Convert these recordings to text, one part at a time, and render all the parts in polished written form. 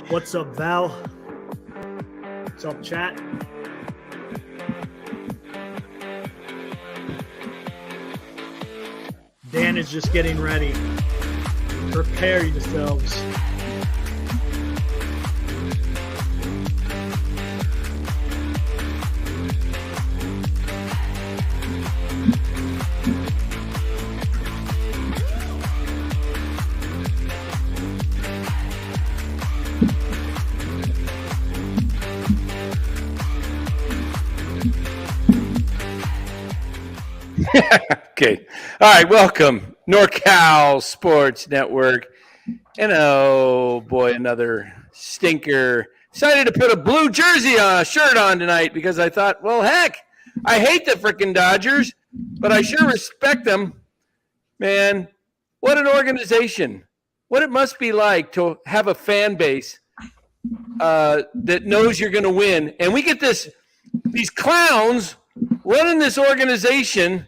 What's up, Val? What's up, chat? Dan is just getting ready. Prepare yourselves. Okay. All right. Welcome, NorCal Sports Network. And oh boy, another stinker. Decided to put a blue jersey on, a shirt on tonight because I thought, well, heck, I hate the freaking Dodgers, but I sure respect them. Man, what an organization. What it must be like to have a fan base that knows you're going to win. And we get these clowns running this organization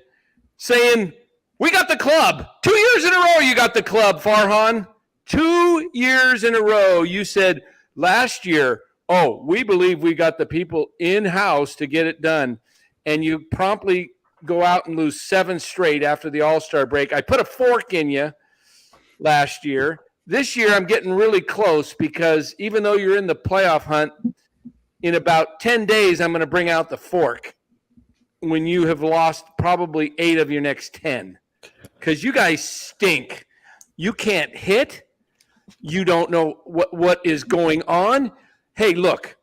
saying, we got the club. 2 years in a row you got the club, Farhan. 2 years in a row you said last year, oh, we believe we got the people in-house to get it done. And you promptly go out and lose 7 straight after the All-Star break. I put a fork in you last year. This year I'm getting really close because even though you're in the playoff hunt, in about 10 days I'm going to bring out the fork when you have lost probably 8 of your next 10. Because you guys stink. You can't hit. You don't know what is going on. Hey, look,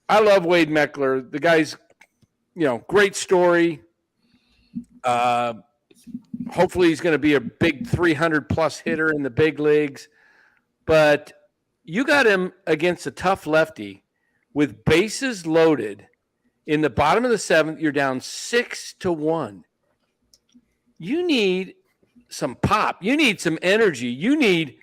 I love Wade Meckler. The guy's, great story. Hopefully he's going to be a big 300-plus hitter in the big leagues. But you got him against a tough lefty with bases loaded. In the bottom of the 7th, you're down 6-1. You need some pop. You need some energy. You need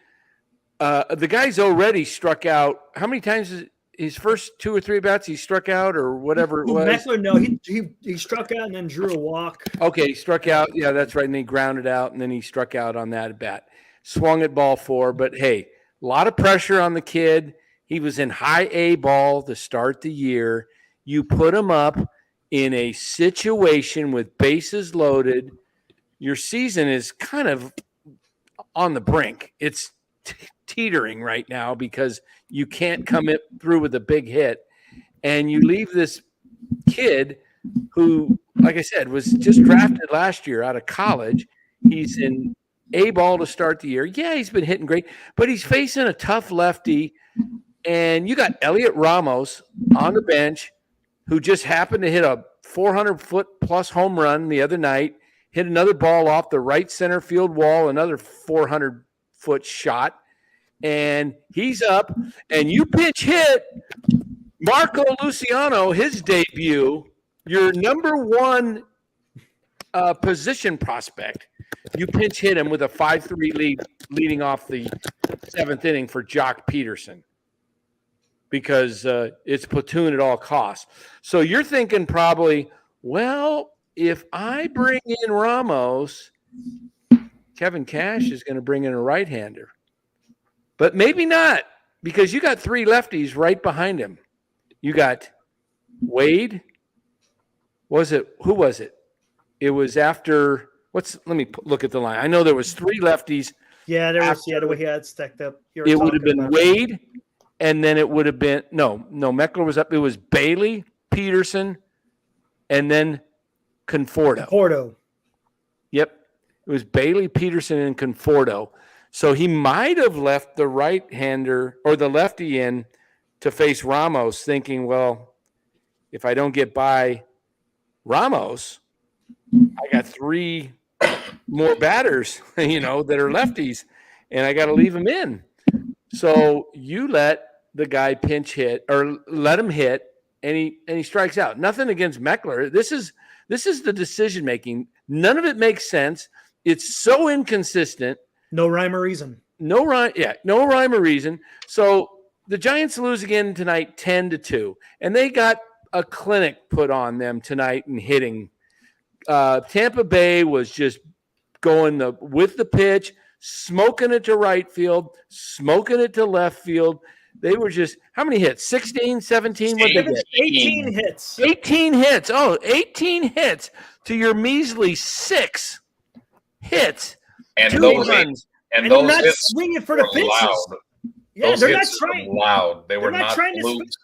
the guy's already struck out. How many times his first 2 or 3 bats he struck out or whatever it was? Meckler, no, he struck out and then drew a walk. Okay, he struck out. Yeah, that's right. And he grounded out, and then he struck out on that bat. Swung at ball 4. But, hey, a lot of pressure on the kid. He was in high A ball to start the year. You put him up in a situation with bases loaded. Your season is kind of on the brink. It's teetering right now because you can't come through with a big hit. And you leave this kid who, like I said, was just drafted last year out of college. He's in A ball to start the year. Yeah, he's been hitting great, but he's facing a tough lefty. And you got Elliot Ramos on the bench, who just happened to hit a 400-foot-plus home run the other night, hit another ball off the right center field wall, another 400-foot shot, and he's up, and you pinch hit Marco Luciano, his debut, your number 1 position prospect. You pinch hit him with a 5-3 lead leading off the 7th inning for Jock Peterson. Because it's platoon at all costs. So you're thinking probably, well, if I bring in Ramos, Kevin Cash is going to bring in a right-hander. But maybe not, because you got 3 lefties right behind him. You got Wade. Who was it? It was after – let me look at the line. I know there was 3 lefties. Yeah, there was the way he had stacked up. It would have been Wade. And then it would have been no. Meckler was up. It was Bailey, Peterson, and then Conforto. Yep, it was Bailey, Peterson, and Conforto. So he might have left the right-hander or the lefty in to face Ramos, thinking, well, if I don't get by Ramos, I got 3 more batters, that are lefties, and I got to leave them in. So you let the guy pinch hit or let him hit, and he strikes out. Nothing against Meckler. This is the decision making. None of it makes sense. It's so inconsistent. No rhyme or reason. No rhyme or reason. So the Giants lose again tonight, 10-2, and they got a clinic put on them tonight in hitting. Tampa Bay was just going with the pitch, smoking it to right field, smoking it to left field. They were just, how many hits? 16, 17? What did they get? 18 hits. 18 hits. Oh, 18 hits to your measly 6 hits. And 2 those runs. And those they're not hits swinging for the were fences. loud. Yeah, Those they're not hits trying. were loud. They were not not trying to flukes.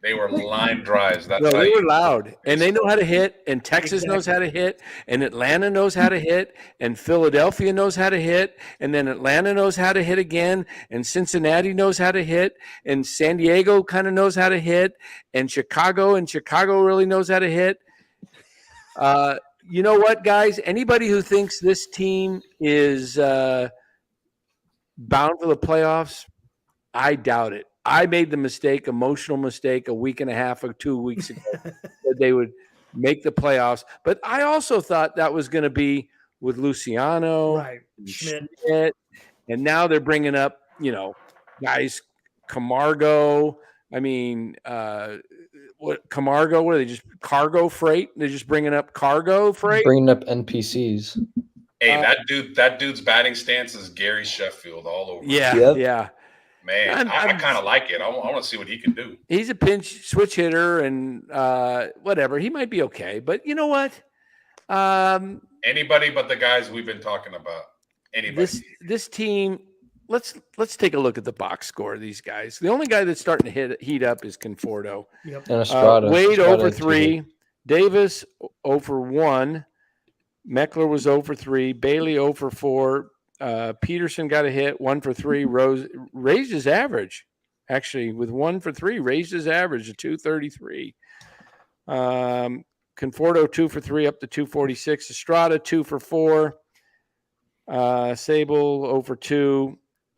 They were line drives. That's No, how they you were loud, and they know how to hit, and Texas knows Exactly. how to hit, and Atlanta knows how to hit, and Philadelphia knows how to hit, and then Atlanta knows how to hit again, and Cincinnati knows how to hit, and San Diego kind of knows how to hit, and Chicago really knows how to hit. You know what, guys? Anybody who thinks this team is bound for the playoffs, I doubt it. I made the emotional mistake a week and a half or 2 weeks ago that they would make the playoffs. But I also thought that was going to be with Luciano, Right, Schmidt. And now they're bringing up, guys, Camargo. I mean, what Camargo? What are they just cargo freight? They're just bringing up cargo freight, bringing up NPCs. Hey, that dude's batting stance is Gary Sheffield all over. Yeah, Yep. yeah. Man, I kind of like it. I want to see what he can do. He's a pinch switch hitter and whatever. He might be okay, but you know what? Anybody but the guys we've been talking about. Anybody. This team. Let's take a look at the box score of these guys. The only guy that's starting to heat up is Conforto. Yep. And Estrada. Wade Estrada over had 3, Davis over 1, Meckler was over 3, Bailey over 4. Peterson got a hit, 1 for 3. Rose raised his average, actually, with 1 for 3, raised his average to 233. Conforto 2 for 3 up to 246. Estrada 2 for 4. Sable over 2.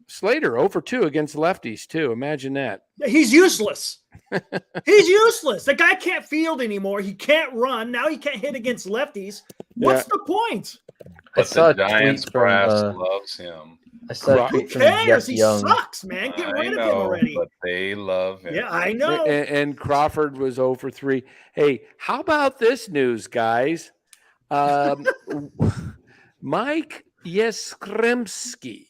Slater over 2 against lefties too. Imagine that. He's useless. He's useless. The guy can't field anymore. He can't run. Now he can't hit against lefties. What's the point? But saw a the Giants tweet from, brass loves him. I saw a Who tweet from cares? Jeff He Young. sucks, man. Get rid of him already. But they love him. Yeah, I know. And Crawford was over 3. Hey, how about this news, guys? Mike Yastrzemski,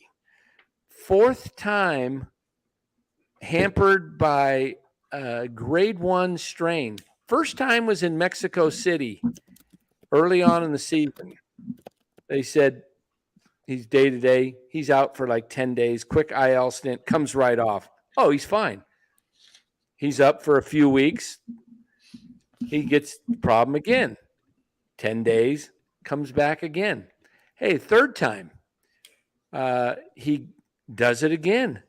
4th time hampered by a grade 1 strain. First time was in Mexico City early on in the season. They said he's day-to-day. He's out for like 10 days. Quick IL stint, comes right off. Oh, he's fine. He's up for a few weeks. He gets the problem again. 10 days, comes back again. Hey, 3rd time. He does it again.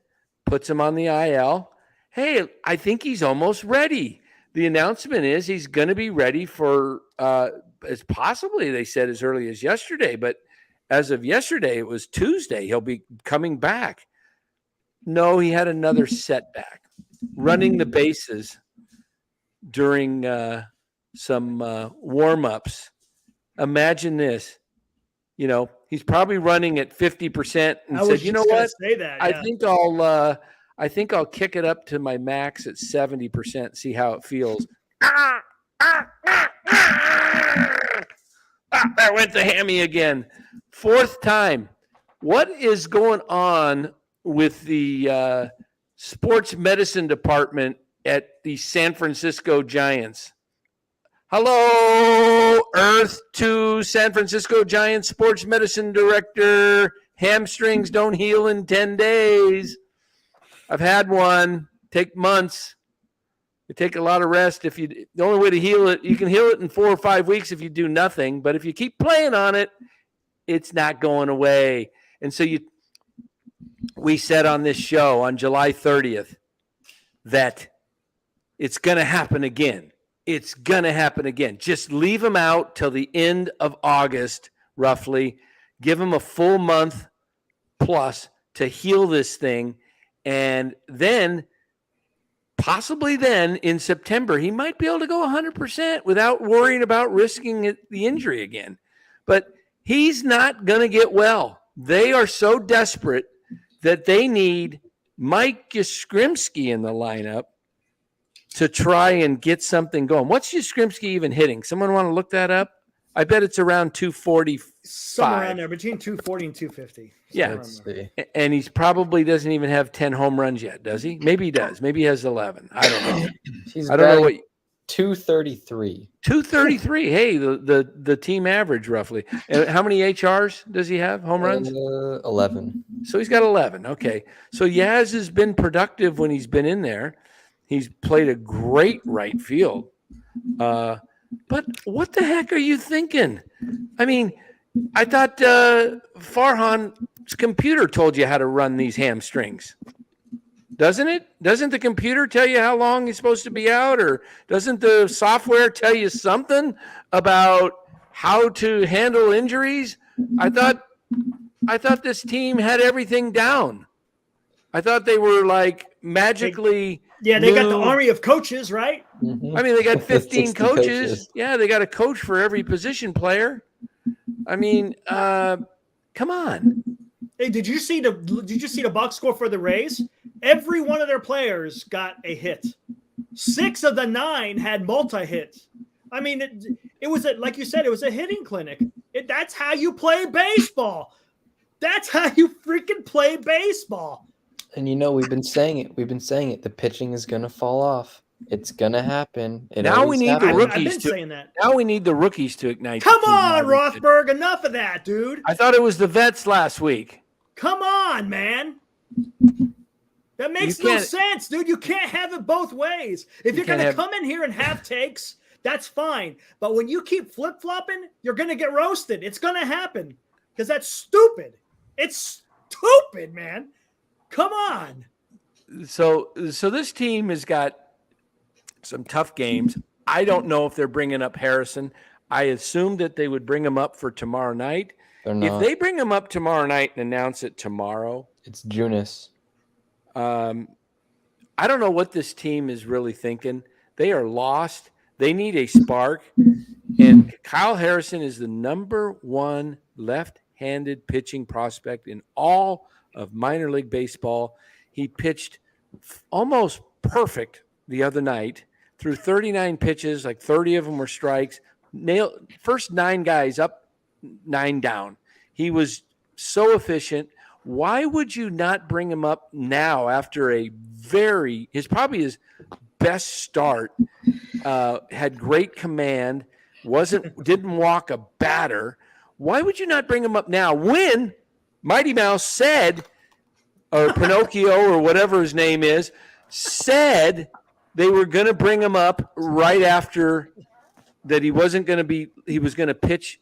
Puts him on the IL. Hey, I think he's almost ready. The announcement is he's going to be ready for as possibly, they said, as early as yesterday. But as of yesterday, it was Tuesday. He'll be coming back. No, he had another setback. Running the bases during some warm-ups. Imagine this. He's probably running at 50% and said, "You know what? Say that, yeah. I think I'll kick it up to my max at 70%, see how it feels." There went the hammy again. 4th time. What is going on with the sports medicine department at the San Francisco Giants? Hello, Earth to San Francisco Giants sports medicine director. Hamstrings don't heal in 10 days. I've had one. Take months. You take a lot of rest. The only way to heal it, you can heal it in 4 or 5 weeks if you do nothing. But if you keep playing on it, it's not going away. And so we said on this show on July 30th that it's going to happen again. It's going to happen again. Just leave him out till the end of August, roughly. Give him a full month plus to heal this thing. And then, possibly then, in September, he might be able to go 100% without worrying about risking the injury again. But he's not going to get well. They are so desperate that they need Mike Yastrzemski in the lineup to try and get something going. What's Yastrzemski even hitting? Someone want to look that up? I bet it's around 240, somewhere around there between 240 and 250. Yeah. Let's see. And he's probably doesn't even have 10 home runs yet, does he? Maybe he does. Maybe he has 11. I don't know. He's I don't know what 233. 233. Hey, the team average roughly. And how many HRs does he have? Home runs? 11. So he's got 11. Okay. So Yaz has been productive when he's been in there. He's played a great right field. But what the heck are you thinking? I mean, I thought Farhan's computer told you how to run these hamstrings. Doesn't it? Doesn't the computer tell you how long he's supposed to be out? Or doesn't the software tell you something about how to handle injuries? I thought this team had everything down. I thought they were like magically. They got the army of coaches, right? Mm-hmm. I mean, they got 15 60 coaches. Yeah, they got a coach for every position player. I mean, come on. Hey, did you see the box score for the Rays? Every one of their players got a hit. 6 of the 9 had multi-hits. I mean, it was like you said, it was a hitting clinic. That's how you play baseball. That's how you freaking play baseball. And we've been saying it. The pitching is gonna fall off. It's gonna happen. Now we need the rookies. I've been saying that. Now we need the rookies to ignite. Come on, Rothberg. Enough of that, dude. I thought it was the vets last week. Come on, man. That makes no sense, dude. You can't have it both ways. If you're going to come in here and have takes, that's fine. But when you keep flip-flopping, you're going to get roasted. It's going to happen because that's stupid. It's stupid, man. Come on. So this team has got some tough games. I don't know if they're bringing up Harrison. I assumed that they would bring him up for tomorrow night. If they bring him up tomorrow night and announce it tomorrow, it's Junis. I don't know what this team is really thinking. They are lost. They need a spark. And Kyle Harrison is the number 1 left-handed pitching prospect in all of minor league baseball. He pitched almost perfect the other night through 39 pitches, like 30 of them were strikes. First 9 guys up, 9 down. He was so efficient. Why would you not bring him up now after probably his best start? Had great command, didn't walk a batter. Why would you not bring him up now when Mighty Mouse said, or Pinocchio or whatever his name is, said they were going to bring him up right after that he was going to pitch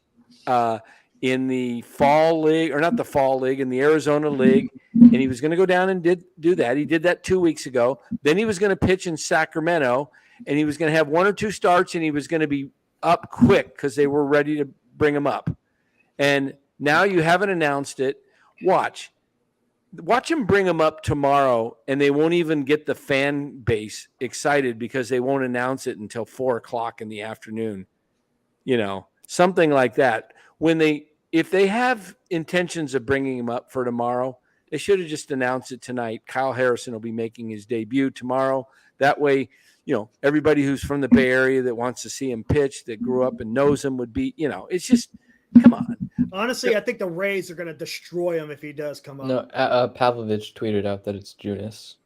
in the fall league, or not the fall league, in the Arizona league, and he was going to go down and do that. He did that 2 weeks ago. Then he was going to pitch in Sacramento, and he was going to have 1 or 2 starts, and he was going to be up quick because they were ready to bring him up. And now you haven't announced it. Watch him bring him up tomorrow, and they won't even get the fan base excited because they won't announce it until 4:00 in the afternoon. Something like that. If they have intentions of bringing him up for tomorrow, they should have just announced it tonight. Kyle Harrison will be making his debut tomorrow. That way, everybody who's from the Bay Area that wants to see him pitch, that grew up and knows him, would be, it's just, come on. Honestly, I think the Rays are going to destroy him if he does come up. No, Pavlovich tweeted out that it's Junis.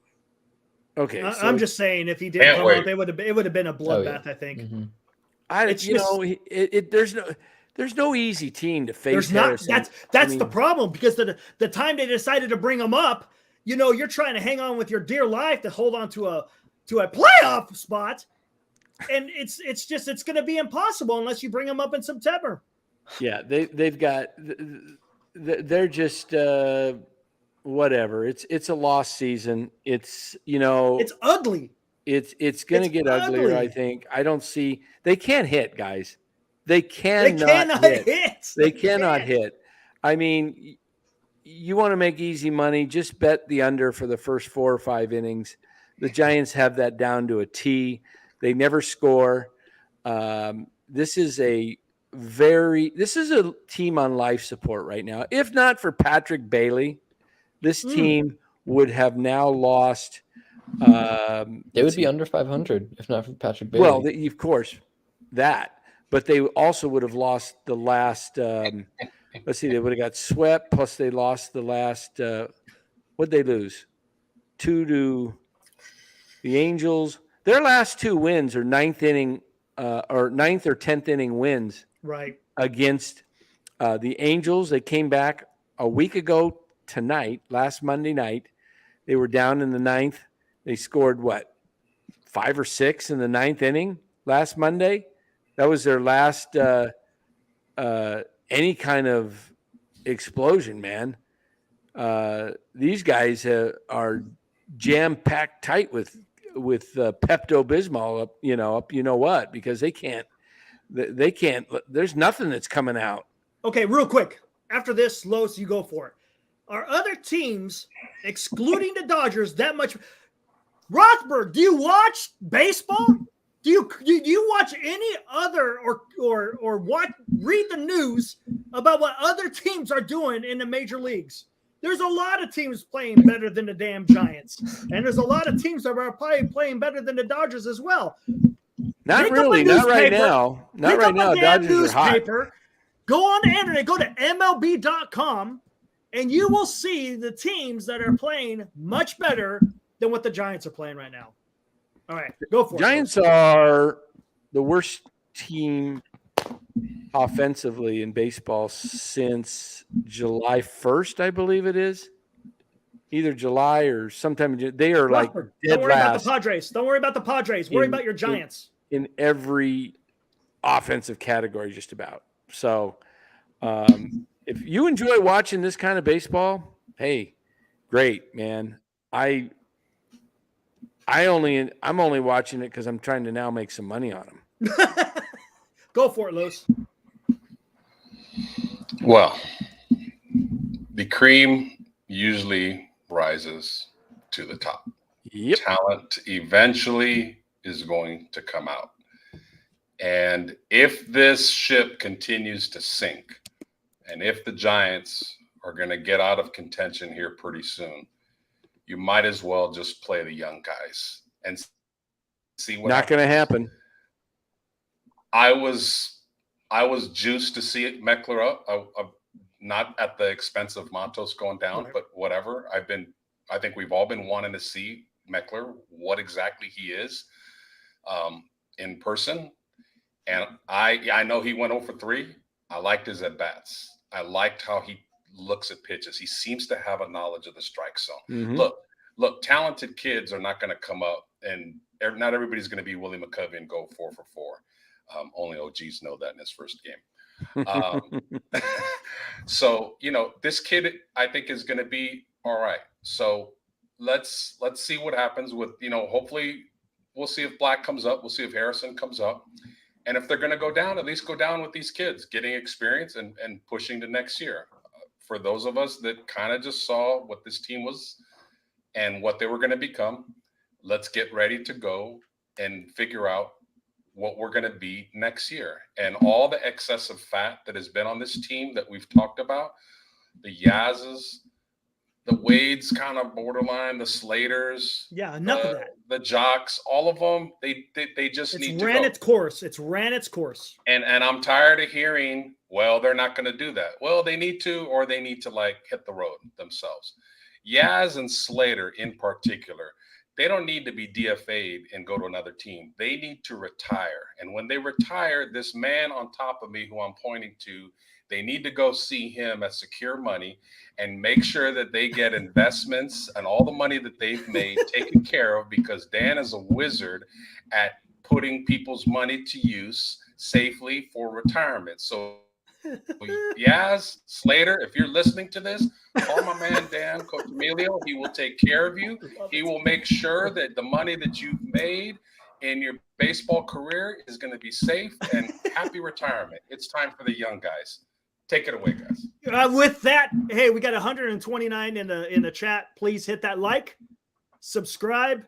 Okay. I'm just saying, if he did come up, it would have been a bloodbath, I think. Mm-hmm. There's no easy team to face. That's the problem, because the time they decided to bring him up, you're trying to hang on with your dear life to hold on to a playoff spot, and it's going to be impossible unless you bring him up in September. Yeah, they're just whatever. It's a lost season. It's it's ugly. It's going to get uglier. I think. I don't see. They can't hit, guys. They cannot hit. They cannot hit. I mean, you want to make easy money, just bet the under for the first 4 or 5 innings. The Giants have that down to a T. They never score. This is a team on life support right now. If not for Patrick Bailey, this team would have now lost. They would be under 500 if not for Patrick Bailey. Well, of course, that. But they also would have lost the last let's see, they would have got swept. Plus, they lost the last. What'd they lose? 2 to the Angels. Their last 2 wins are ninth inning, or 9th or 10th inning wins. Right. Against the Angels. They came back a week ago tonight, last Monday night. They were down in the 9th. They scored, 5 or 6 in the 9th inning last Monday? That was their last any kind of explosion, man. These guys are jam-packed tight with Pepto-Bismol up, because they can't. There's nothing that's coming out. Okay, real quick. After this, Los, you go for it. Are other teams, excluding the Dodgers, that much? Rothberg, do you watch baseball? Do you watch any other or read the news about what other teams are doing in the major leagues? There's a lot of teams playing better than the damn Giants, and there's a lot of teams that are probably playing better than the Dodgers as well. Not really. Not right now. Not right now. Dodgers are hot. Go on the internet. Go to MLB.com, and you will see the teams that are playing much better than what the Giants are playing right now. All right, go for it. Giants are the worst team offensively in baseball since July 1st, I believe it is. Either July or sometime. They are like dead Don't worry last. About the Padres. Don't worry about the Padres. Worry about your Giants. In every offensive category, just about. So if you enjoy watching this kind of baseball, hey, great, man. I'm only watching it because I'm trying to now make some money on them. Go for it, Los. Well, the cream usually rises to the top. Yep. Talent eventually is going to come out. And if this ship continues to sink, and if the Giants are going to get out of contention here pretty soon, you might as well just play the young guys and see what Not going to happen. I was juiced to see Meckler up, not at the expense of Montos going down, right. But whatever. I think we've all been wanting to see Meckler, what exactly he is in person. And I know he went 0 for 3. I liked his at-bats. I liked how he looks at pitches. He seems to have a knowledge of the strike zone. Mm-hmm. Look, talented kids are not going to come up, and not everybody's going to be Willie McCovey and go 4 for 4. Only OGs know that in his first game. So, this kid, I think, is going to be all right. So let's see what happens with, hopefully we'll see if Black comes up. We'll see if Harrison comes up. And if they're going to go down, at least go down with these kids, getting experience and pushing to next year. For those of us that kind of just saw what this team was and what they were going to become, let's get ready to go and figure out what we're going to be next year. And all the excessive fat that has been on this team that we've talked about, the Yaz's, the Wade's kind of borderline, the Slaters. Yeah, enough of that. The Jocks, all of them, they just need to go. It's ran its course. And I'm tired of hearing, well, they're not going to do that. Well, they need to, or they need to hit the road themselves. Yaz and Slater in particular, they don't need to be DFA'd and go to another team. They need to retire. And when they retire, this man on top of me who I'm pointing to, they need to go see him at Secure Money and make sure that they get investments and all the money that they've made taken care of, because Dan is a wizard at putting people's money to use safely for retirement. So Yaz, Slater, if you're listening to this, call my man Dan Cotamilio. He will take care of you. He will make sure that the money that you've made in your baseball career is going to be safe, and happy retirement. It's time for the young guys. Take it away, guys. With that, hey, we got 129 in the chat. Please hit that like, subscribe.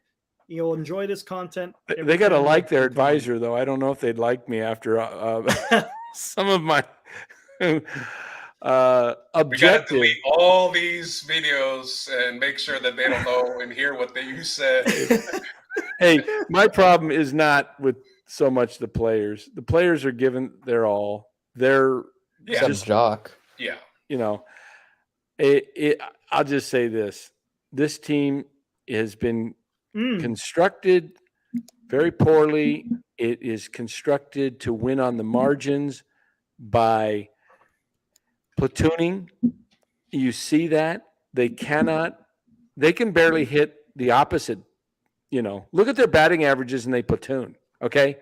You'll enjoy this content. They got to like their advisor, though. I don't know if they'd like me after some of my objective. We got to delete all these videos and make sure that they don't know and hear what you said. Hey, my problem is not with so much the players. The players are giving their all. They're Jock. Yeah. I'll just say this. This team has been constructed very poorly. It is constructed to win on the margins by platooning. You see that. They can barely hit the opposite. Look at their batting averages and they platoon. Okay.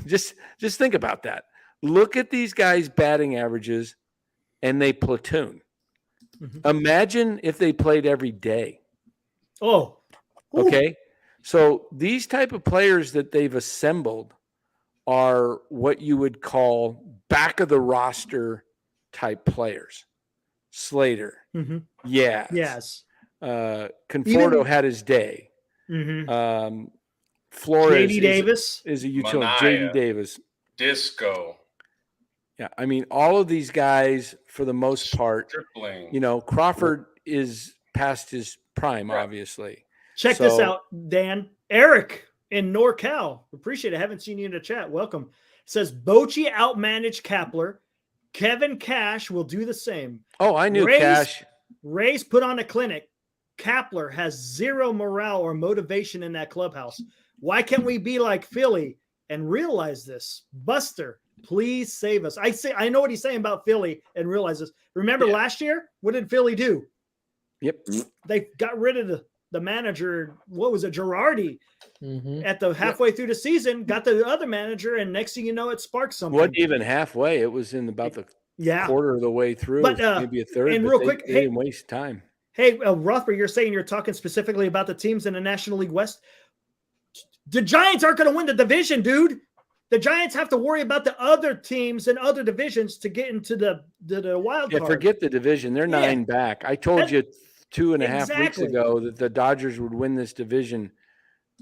Just think about that. Look at these guys' batting averages and they platoon. Mm-hmm. Imagine if they played every day. Oh. Ooh. Okay. So these type of players that they've assembled are what you would call back of the roster type players. Slater. Mm-hmm. Yes. Conforto had his day. Mm-hmm. Flores JD Davis is a utility. JD Davis. Disco. Yeah. I mean, all of these guys, for the most part, Crawford is past his prime, obviously. Check this out, Dan. Eric in NorCal. Appreciate it. I haven't seen you in the chat. Welcome. Says Bochy outmanaged Kapler. Kevin Cash will do the same. Oh, I knew Cash. Ray's put on a clinic. Kapler has zero morale or motivation in that clubhouse. Why can't we be like Philly and realize this? Buster, please save us. I know what he's saying about Philly and realize this. Remember last year? What did Philly do? Yep. They got rid of the manager. What was it? Girardi at the halfway through the season, got the other manager. And next thing you know, it sparked something. Wasn't even halfway. It was in about the quarter of the way through, but, maybe a third. And real quick, they didn't waste time. Hey, Rothberg, you're saying you're talking specifically about the teams in the National League West. The Giants aren't going to win the division, dude. The Giants have to worry about the other teams and other divisions to get into the wild card. Yeah, forget the division. They're 9 back. I told you 2.5 weeks ago that the Dodgers would win this division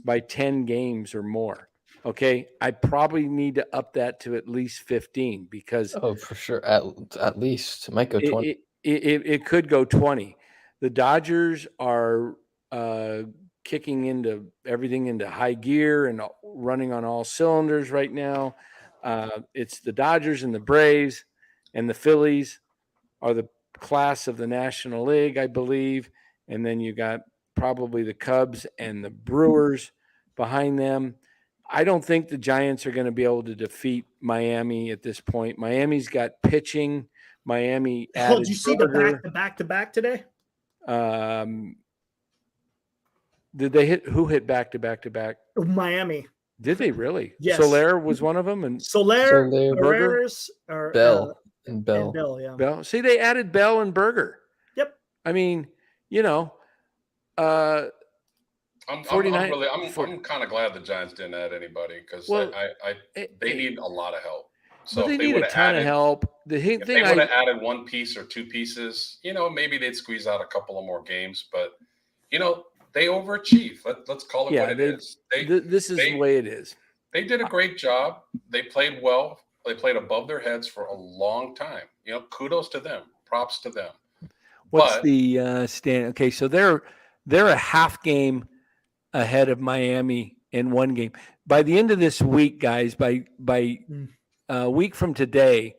by 10 games or more. Okay, I probably need to up that to at least 15 because for sure, at least it might go 20. It could go 20. The Dodgers are kicking everything into high gear and running on all cylinders right now. It's the Dodgers and the Braves and the Phillies are the class of the National League, I believe. And then you got probably the Cubs and the Brewers behind them. I don't think the Giants are going to be able to defeat Miami at this point. Miami's got pitching. Miami added did you see the back-to-back today? Did they who hit back-to-back? Miami. Did they really? Yes. Soler was one of them, and Soler, Barreras, Bell, and Bell. Yeah. Bell. See, they added Bell and Berger. Yep. I mean, I'm kind of glad the Giants didn't add anybody because they need a lot of help. So they need a ton of help. If they would have added one piece or two pieces, maybe they'd squeeze out a couple of more games. But they overachieve. Let's call it what it is. This is the way it is. They did a great job. They played well. They played above their heads for a long time. Kudos to them. Props to them. What's the stand? Okay, so they're a half game ahead of Miami in one game. By the end of this week, guys, by a week from today,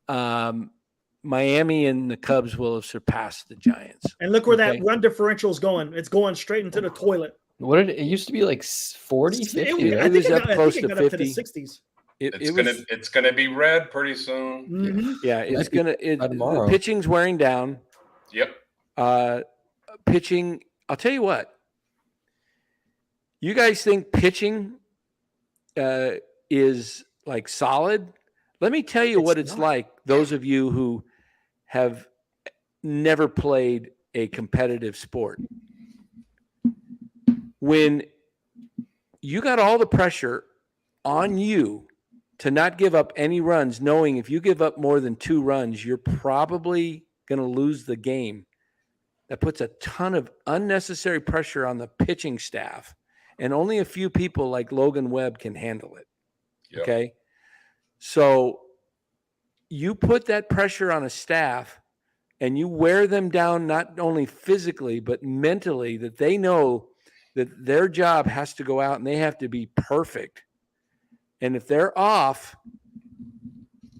Miami and the Cubs will have surpassed the Giants. And look where that run differential is going. It's going straight into the toilet. What did it used to be like 40, 50? It was up close to 50. Up to the 60s. It's gonna be red pretty soon. Mm-hmm. Yeah, it's gonna. The pitching's wearing down. Yep. Pitching. I'll tell you what. You guys think pitching is like solid? Let me tell you what it's like. Those of you who have never played a competitive sport. When you got all the pressure on you to not give up any runs, knowing if you give up more than 2 runs, you're probably going to lose the game. That puts a ton of unnecessary pressure on the pitching staff, and only a few people like Logan Webb can handle it. Yep. Okay? So you put that pressure on a staff and you wear them down not only physically but mentally, that they know that their job has to go out and they have to be perfect. And if they're off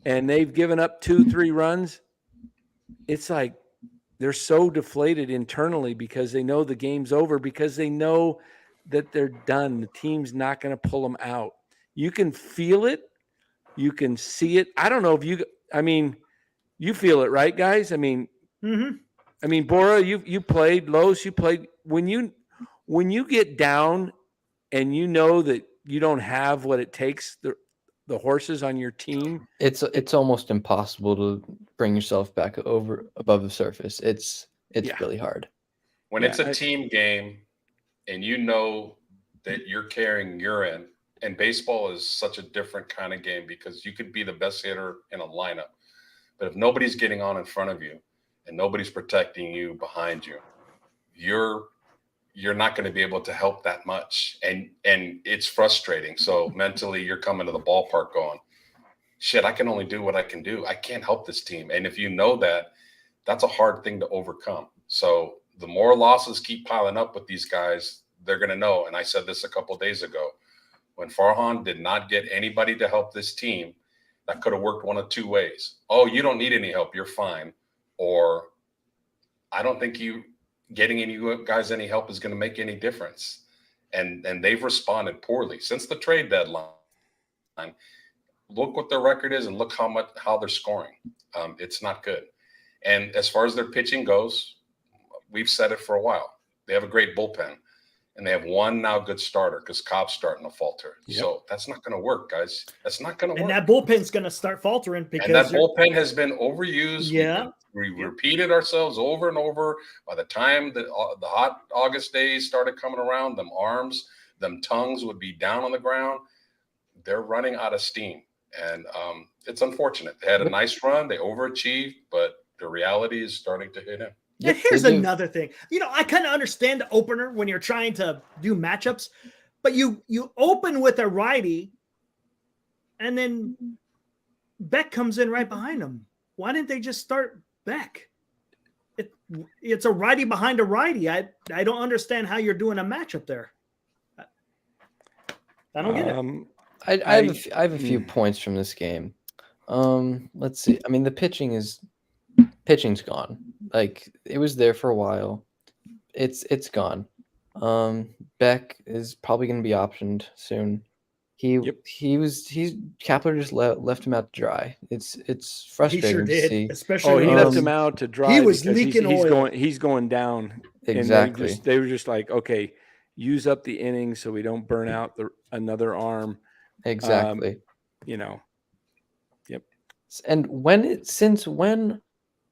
and they've given up 2-3 runs, it's like they're so deflated internally because they know the game's over, because they know that they're done. The team's not going to pull them out. You can feel it. You can see it. I don't know if you feel it, right, guys? Bora, you played, Los, you played. When you get down and you know that you don't have what it takes, the horses on your team, it's almost impossible to bring yourself back above the surface. It's really hard. When it's a team game and you know that you're carrying urine, and baseball is such a different kind of game because you could be the best hitter in a lineup, but if nobody's getting on in front of you and nobody's protecting you behind you, you're not going to be able to help that much. And it's frustrating. So mentally you're coming to the ballpark going, shit, I can only do what I can do. I can't help this team. And if you know that, that's a hard thing to overcome. So the more losses keep piling up with these guys, they're going to know. And I said this a couple of days ago, when Farhan did not get anybody to help this team, that could have worked one of two ways. Oh, you don't need any help. You're fine. Or I don't think you getting any guys any help is going to make any difference. And they've responded poorly since the trade deadline. Look what their record is and look how they're scoring. It's not good. And as far as their pitching goes, we've said it for a while. They have a great bullpen. And they have one now good starter because Cobb's starting to falter. Yep. So that's not going to work, guys. That's not going to work. And that bullpen's going to start faltering because that bullpen has been overused. Yeah. We repeated ourselves over and over. By the time the hot August days started coming around, them arms, them tongues would be down on the ground. They're running out of steam. And it's unfortunate. They had a nice run. They overachieved, but the reality is starting to hit in. And here's another thing. I kind of understand the opener when you're trying to do matchups, but you open with a righty, and then Beck comes in right behind him. Why didn't they just start Beck? It's a righty behind a righty. I don't understand how you're doing a matchup there. I don't get it. I have a few points from this game. Let's see. I mean, the pitching's gone. Like, it was there for a while. It's gone. Beck is probably going to be optioned soon. Kepler just left him out to dry. It's frustrating he sure did, to see. Especially he left him out to dry. He was leaking oil. He's going down. Exactly. And they were just like, okay, use up the innings so we don't burn out another arm. Exactly. Yep. And since when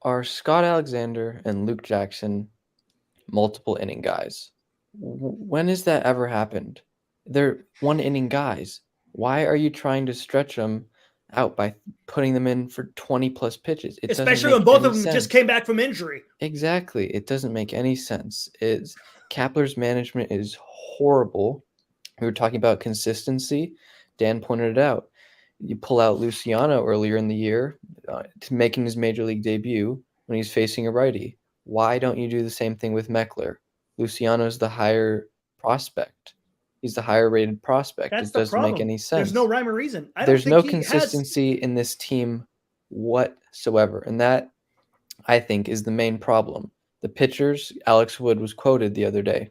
are Scott Alexander and Luke Jackson multiple inning guys? When has that ever happened? They're 1 inning guys. Why are you trying to stretch them out by putting them in for 20 plus pitches? Especially when both of them just came back from injury. Exactly. It doesn't make any sense. Kepler's management is horrible. We were talking about consistency. Dan pointed it out. You pull out Luciano earlier in the year to making his major league debut when he's facing a righty. Why don't you do the same thing with Meckler? Luciano's the higher prospect. He's the higher rated prospect. It doesn't make any sense. There's no rhyme or reason. There's no consistency in this team whatsoever. And that, I think, is the main problem. The pitchers, Alex Wood was quoted the other day.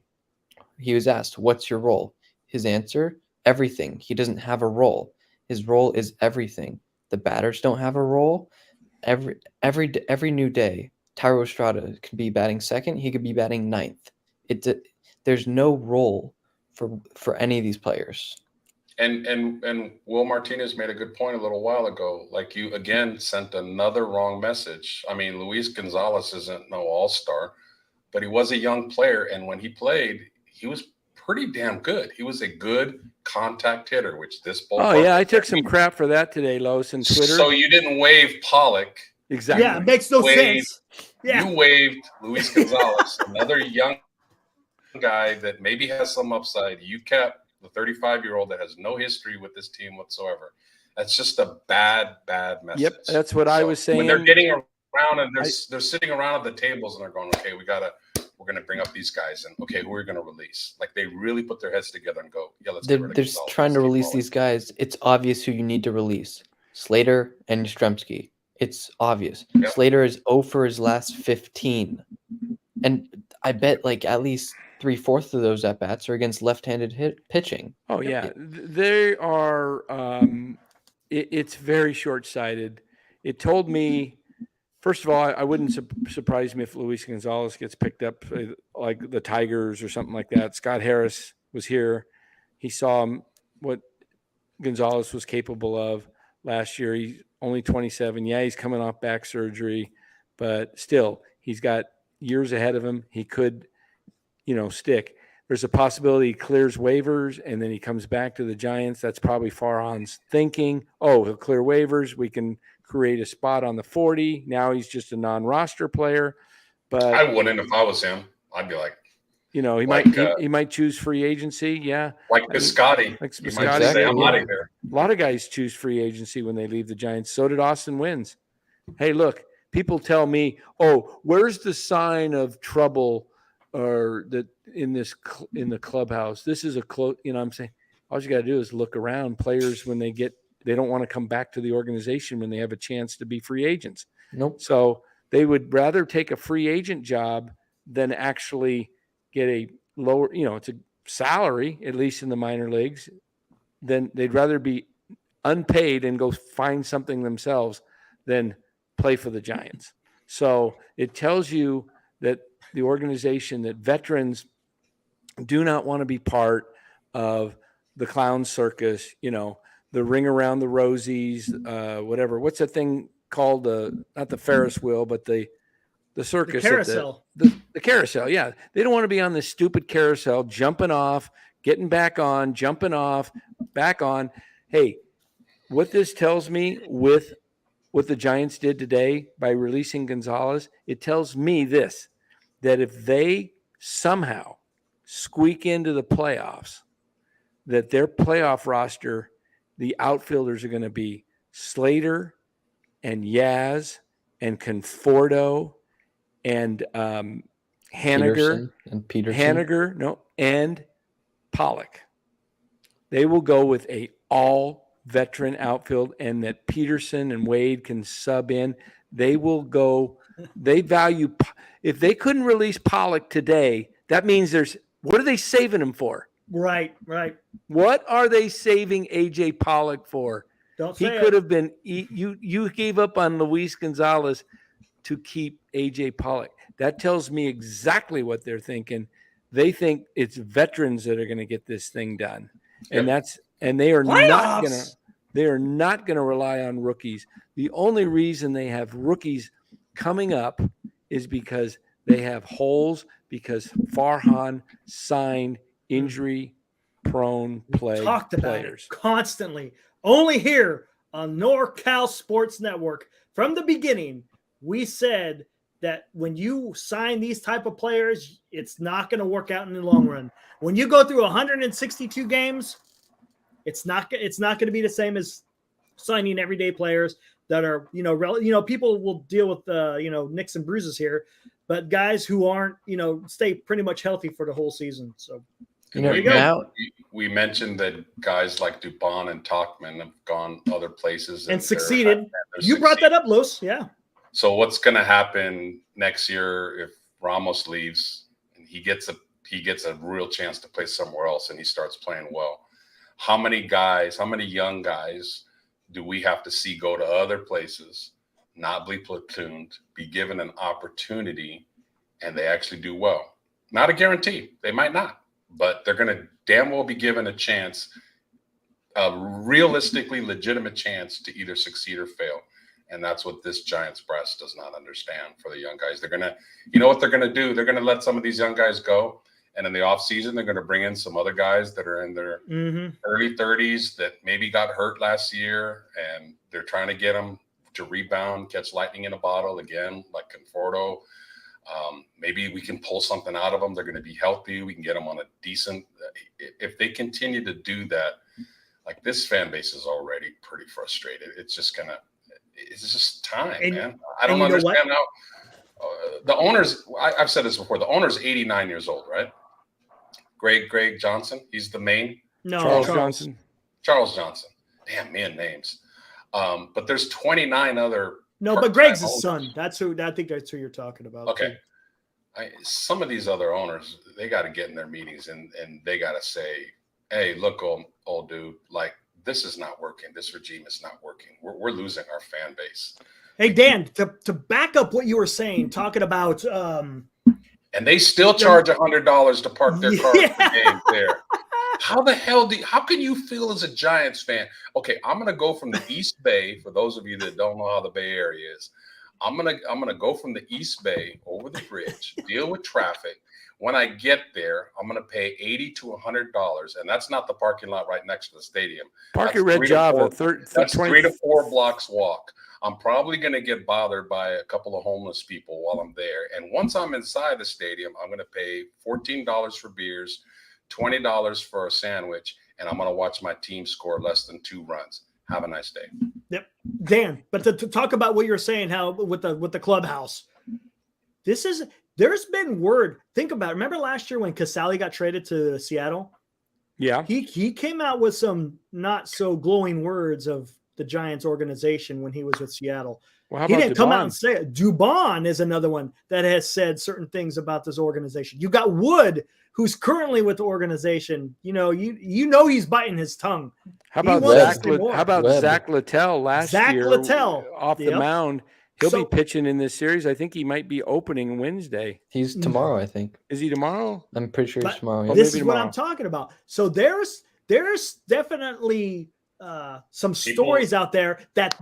He was asked, what's your role? His answer, everything. He doesn't have a role. His role is everything. The batters don't have a role. Every new day, Tyro Estrada could be batting second. He could be batting ninth. There's no role for any of these players. And Will Martinez made a good point a little while ago. Like, you again sent another wrong message. I mean, Luis Gonzalez isn't no all-star, but he was a young player, and when he played, he was pretty damn good. He was a good contact hitter, which this ball. Oh yeah, I took some crap for that today, Los, on Twitter. So you didn't wave Pollock. Exactly. Yeah, it makes no sense. Yeah. You waved Luis Gonzalez, another young guy that maybe has some upside. You kept the 35-year-old that has no history with this team whatsoever. That's just a bad message. Yep, that's what I was saying. When they're getting around and they're sitting around at the tables and they're going, okay, we're going to bring up these guys, and okay, who are we going to release? Like, they really put their heads together and go, yeah, let's get rid of Gonzalez. They're trying to release these guys. It's obvious who you need to release. Slater and Yastrzemski. It's obvious. Yep. Slater is 0 for his last 15. And I bet like at least 3/4 of those at-bats are against left-handed pitching. Oh, yeah. They are it's very short-sighted. It told me, first of all, I wouldn't surprise me if Luis Gonzalez gets picked up like the Tigers or something like that. Scott Harris was here. He saw what Gonzalez was capable of last year. He's only 27. Yeah, he's coming off back surgery, but still, he's got years ahead of him. He could, stick. There's a possibility he clears waivers and then he comes back to the Giants. That's probably Farhan's thinking. Oh, he'll clear waivers. We can create a spot on the 40. Now he's just a non-roster player. But I wouldn't if I was him. I'd be like, he might choose free agency. Yeah. Like Piscotty. He might just say, I'm out of here. A lot of guys choose free agency when they leave the Giants. So did Austin Wynns. Hey, look, people tell me, oh, where's the sign of trouble or that in the clubhouse? This is I'm saying all you got to do is look around. Players, when they don't want to come back to the organization when they have a chance to be free agents. Nope. So they would rather take a free agent job than actually get a lower, it's a salary, at least in the minor leagues. Then they'd rather be unpaid and go find something themselves than play for the Giants. So it tells you that the organization, that veterans do not want to be part of the clown circus, the ring around the rosies, whatever. What's that thing called? Not the Ferris wheel, but the circus. The carousel. The carousel, yeah. They don't want to be on this stupid carousel, jumping off, getting back on, jumping off, back on. Hey, what this tells me with what the Giants did today by releasing Gonzalez, it tells me this, that if they somehow squeak into the playoffs, that their playoff roster, the outfielders are going to be Slater and Yaz and Conforto and Haniger and Pollock. They will go with a all-veteran outfield, and that Peterson and Wade can sub in. They will go. They value. If they couldn't release Pollock today, that means what are they saving him for? Right. What are they saving AJ Pollock for? Don't say he could have been. You gave up on Luis Gonzalez to keep AJ Pollock. That tells me exactly what they're thinking. They think it's veterans that are going to get this thing done, and they are not going to. They are not going to rely on rookies. The only reason they have rookies coming up is because they have holes, because Farhan signed injury-prone players. Talked about it constantly. Only here on NorCal Sports Network. From the beginning, we said that when you sign these type of players, it's not going to work out in the long run. When you go through 162 games, it's not going to be the same as signing everyday players that are, people will deal with, nicks and bruises here, but guys who aren't, stay pretty much healthy for the whole season. So there you go. Now, we mentioned that guys like Dubon and Tauchman have gone other places and succeeded. You brought that up, Los. Yeah. So what's going to happen next year if Ramos leaves and he gets a real chance to play somewhere else and he starts playing well? How many young guys do we have to see go to other places, not be platooned, be given an opportunity, and they actually do well? Not a guarantee. They might not, but they're going to damn well be given a chance, a realistically legitimate chance to either succeed or fail. And that's what this Giants brass does not understand for the young guys. They're going to, what they're going to do? They're going to let some of these young guys go. And in the offseason, they're going to bring in some other guys that are in their early 30s that maybe got hurt last year. And they're trying to get them to rebound, catch lightning in a bottle again, like Conforto. Maybe we can pull something out of them. They're going to be healthy. We can get them on a decent – if they continue to do that, like this fan base is already pretty frustrated. It's just going to – it's just time, man. I don't understand how the owners. I've said this before. The owner's 89 years old, right? Greg Johnson. He's the main. No, Charles Johnson. Charles Johnson. Damn, man, names. But there's 29 other No, but Greg's his son. I think that's who you're talking about. Okay. Too. Some of these other owners, they got to get in their meetings and they got to say, hey, look, old dude, like, this is not working. This regime is not working. We're losing our fan base. Hey, Dan, to back up what you were saying, talking about and they still charge $100 to park their car at the game there. How the hell how can you feel as a Giants fan? Okay, I'm gonna go from the East Bay. For those of you that don't know how the Bay Area is, I'm gonna go from the East Bay over the bridge, deal with traffic. When I get there, I'm gonna pay $80 to $100, and that's not the parking lot right next to the stadium. Park at Red Java. That's 3 to 4 blocks walk. I'm probably going to get bothered by a couple of homeless people while I'm there. And once I'm inside the stadium, I'm going to pay $14 for beers, $20 for a sandwich, and I'm going to watch my team score less than 2 runs. Have a nice day. Yep. Dan, but to talk about what you're saying, how with the clubhouse, there's been word. Think about it. Remember last year when Casale got traded to Seattle? Yeah. He came out with some not so glowing words of the Giants organization when he was with Seattle. Well, he didn't come out and say it. Dubon is another one that has said certain things about this organization. You got Wood, who's currently with the organization. You know he's biting his tongue. How about Zach Littell last year off the mound? He'll be pitching in this series. I think he might be opening Wednesday. He's tomorrow, I think. Is he tomorrow? I'm pretty sure he's tomorrow. Yeah. This is what I'm talking about. So there's definitely some stories out there that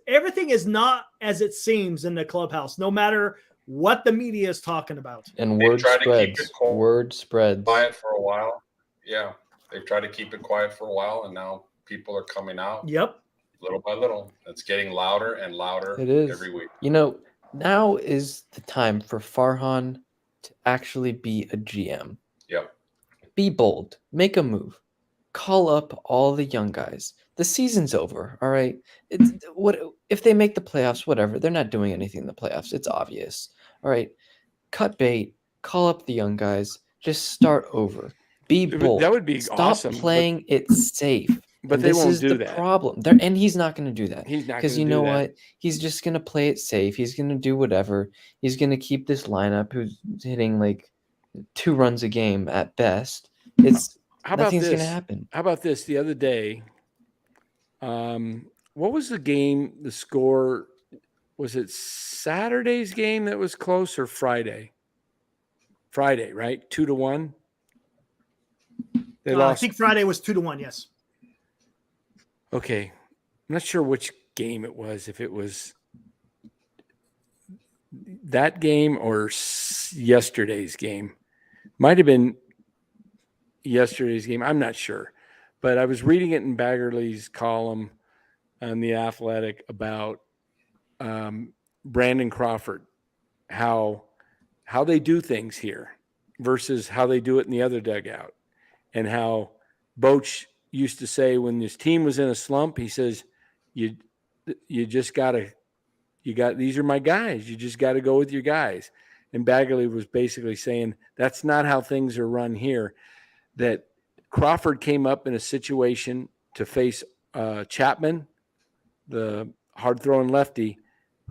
everything is not as it seems in the clubhouse, no matter what the media is talking about. And word spreads. Quiet for a while. Yeah. They've tried to keep it quiet for a while, and now people are coming out. Yep. Little by little. It's getting louder and louder every week. Now is the time for Farhan to actually be a GM. Yep. Be bold. Make a move. Call up all the young guys. The season's over, all right? What if they make the playoffs, whatever. They're not doing anything in the playoffs. It's obvious. All right. Cut bait. Call up the young guys. Just start over. Be bold. That would be awesome. Stop playing it safe. But they won't do that. This is the problem. And he's not going to do that. He's not because you know what? He's just going to play it safe. He's going to do whatever. He's going to keep this lineup who's hitting like 2 runs a game at best. Nothing's going to happen. How about this? The other day, what was the game? The score, was it Saturday's game that was close or Friday? Friday, right? 2-1. They lost. I think Friday was 2-1. Yes. Okay. I'm not sure which game it was. If it was that game or yesterday's game. Might have been yesterday's game. I'm not sure. But I was reading it in Baggerly's column on The Athletic about Brandon Crawford, how they do things here versus how they do it in the other dugout, and how Boch used to say when his team was in a slump, he says, you just these are my guys. You just got to go with your guys. And Baggerly was basically saying that's not how things are run here. That Crawford came up in a situation to face Chapman, the hard-throwing lefty,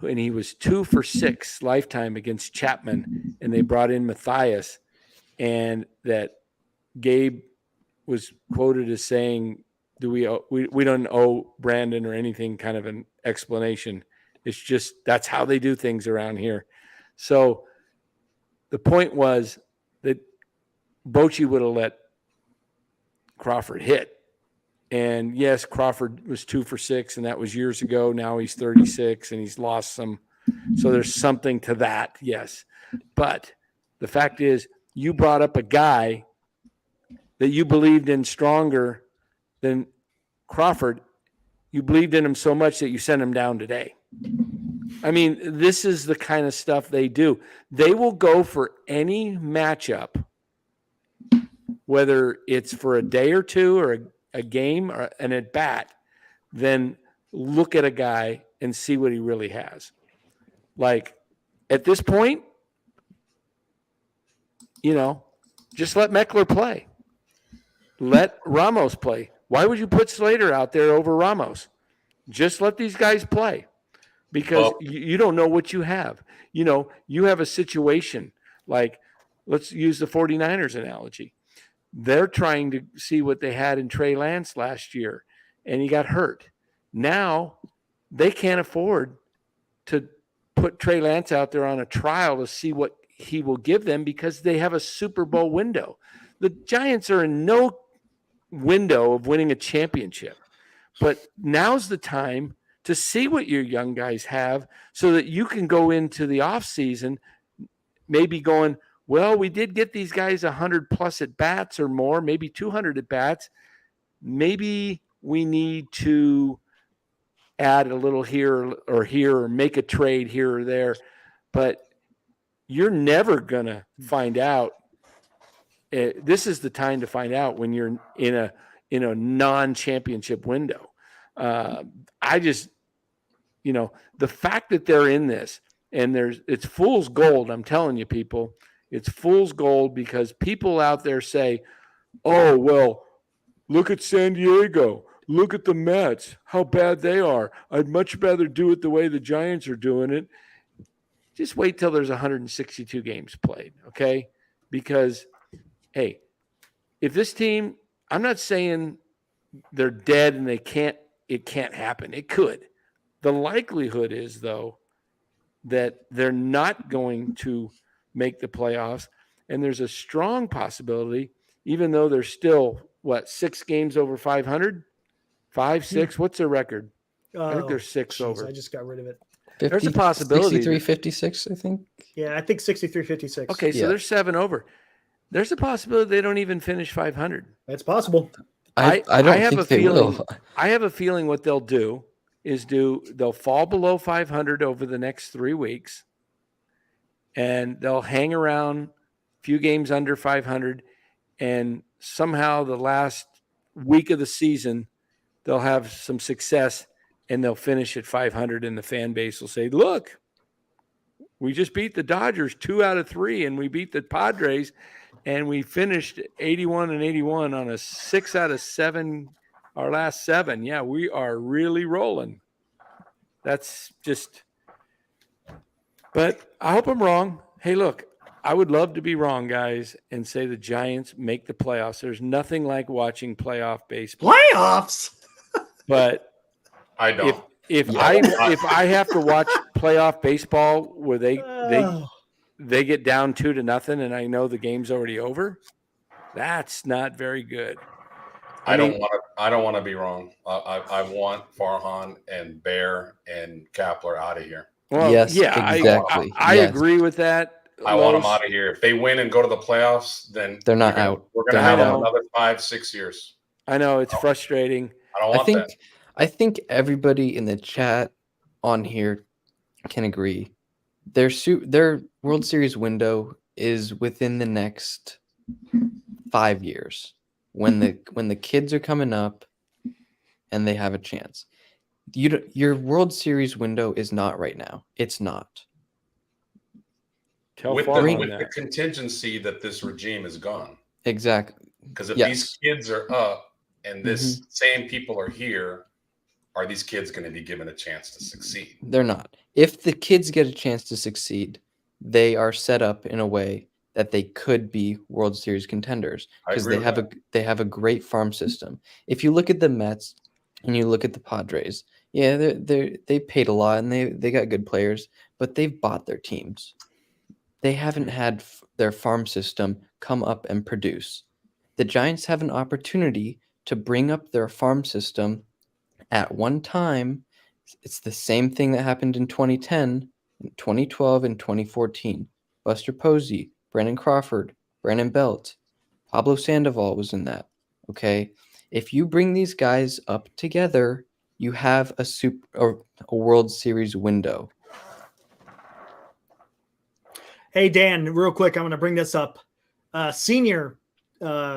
and he was 2 for 6 lifetime against Chapman, and they brought in Matthias, and that Gabe was quoted as saying, we don't owe Brandon or anything kind of an explanation. It's just that's how they do things around here. So the point was that Bochy would have let Crawford hit. And yes, Crawford was 2 for 6, and that was years ago. Now he's 36 and he's lost some. So there's something to that. Yes. But the fact is you brought up a guy that you believed in stronger than Crawford. You believed in him so much that you sent him down today. I mean, this is the kind of stuff they do. They will go for any matchup, whether it's for a day or two or a game or an at-bat, then look at a guy and see what he really has. Like, at this point, just let Meckler play. Let Ramos play. Why would you put Slater out there over Ramos? Just let these guys play. because you don't know what you have. You have a situation like, let's use the 49ers analogy. They're trying to see what they had in Trey Lance last year, and he got hurt. Now they can't afford to put Trey Lance out there on a trial to see what he will give them because they have a Super Bowl window. The Giants are in no window of winning a championship, but now's the time to see what your young guys have so that you can go into the offseason maybe going, well, we did get these guys 100 plus at bats or more, maybe 200 at bats. Maybe we need to add a little here or make a trade here or there. But you're never going to find out. This is the time to find out when you're in a non-championship window. I just, the fact that they're in this and it's fool's gold. I'm telling you, people, it's fool's gold because people out there say, oh, well, look at San Diego. Look at the Mets, how bad they are. I'd much rather do it the way the Giants are doing it. Just wait till there's 162 games played, okay? Because, hey, if this team, I'm not saying they're dead and it can't happen. It could. The likelihood is, though, that they're not going to make the playoffs, and there's a strong possibility, even though they're still, 6 games over 500? 5, 6? What's their record? I think they're 6 over. I just got rid of it. 50, There's a possibility. 63, 56, I think. Yeah, I think 63, 56. Okay, so they're 7 over. There's a possibility they don't even finish 500. That's possible. I don't think they will. I have a feeling what they'll do is they'll fall below 500 over the next 3 weeks, and they'll hang around a few games under 500, and somehow the last week of the season they'll have some success and they'll finish at 500, and the fan base will say, look, we just beat the Dodgers 2 out of 3, and we beat the Padres, and we finished 81-81 on a 6 out of 7, our last 7. Yeah, we are really rolling. That's just – but I hope I'm wrong. Hey, look, I would love to be wrong, guys, and say the Giants make the playoffs. There's nothing like watching playoff baseball. Playoffs? But – I don't. If I have to watch playoff baseball where they get down 2-0 and I know the game's already over, that's not very good. I don't want to be wrong. I want Farhan and Bear and Kapler out of here. Well, yes, yeah, exactly. I agree with that. I want them out of here. If they win and go to the playoffs, then they're not out. We're going to have them another 5-6 years. I know it's frustrating. I don't want that. I think everybody in the chat on here can agree. Their World Series window is within the next 5 years when the kids are coming up and they have a chance. Your World Series window is not right now. It's not. With the contingency that this regime is gone. Exactly. Because if these kids are up and this same people are here, are these kids going to be given a chance to succeed? They're not. If the kids get a chance to succeed, they are set up in a way that they could be World Series contenders because they have a great farm system. If you look at the Mets and you look at the Padres, yeah, they paid a lot and they got good players, but they've bought their teams. They haven't had their farm system come up and produce. The Giants have an opportunity to bring up their farm system at one time. It's the same thing that happened in 2010, 2012, and 2014. Buster Posey, Brandon Crawford, Brandon Belt, Pablo Sandoval was in that. Okay, if you bring these guys up together, you have a World Series window. Hey Dan, real quick, I'm going to bring this up. Senior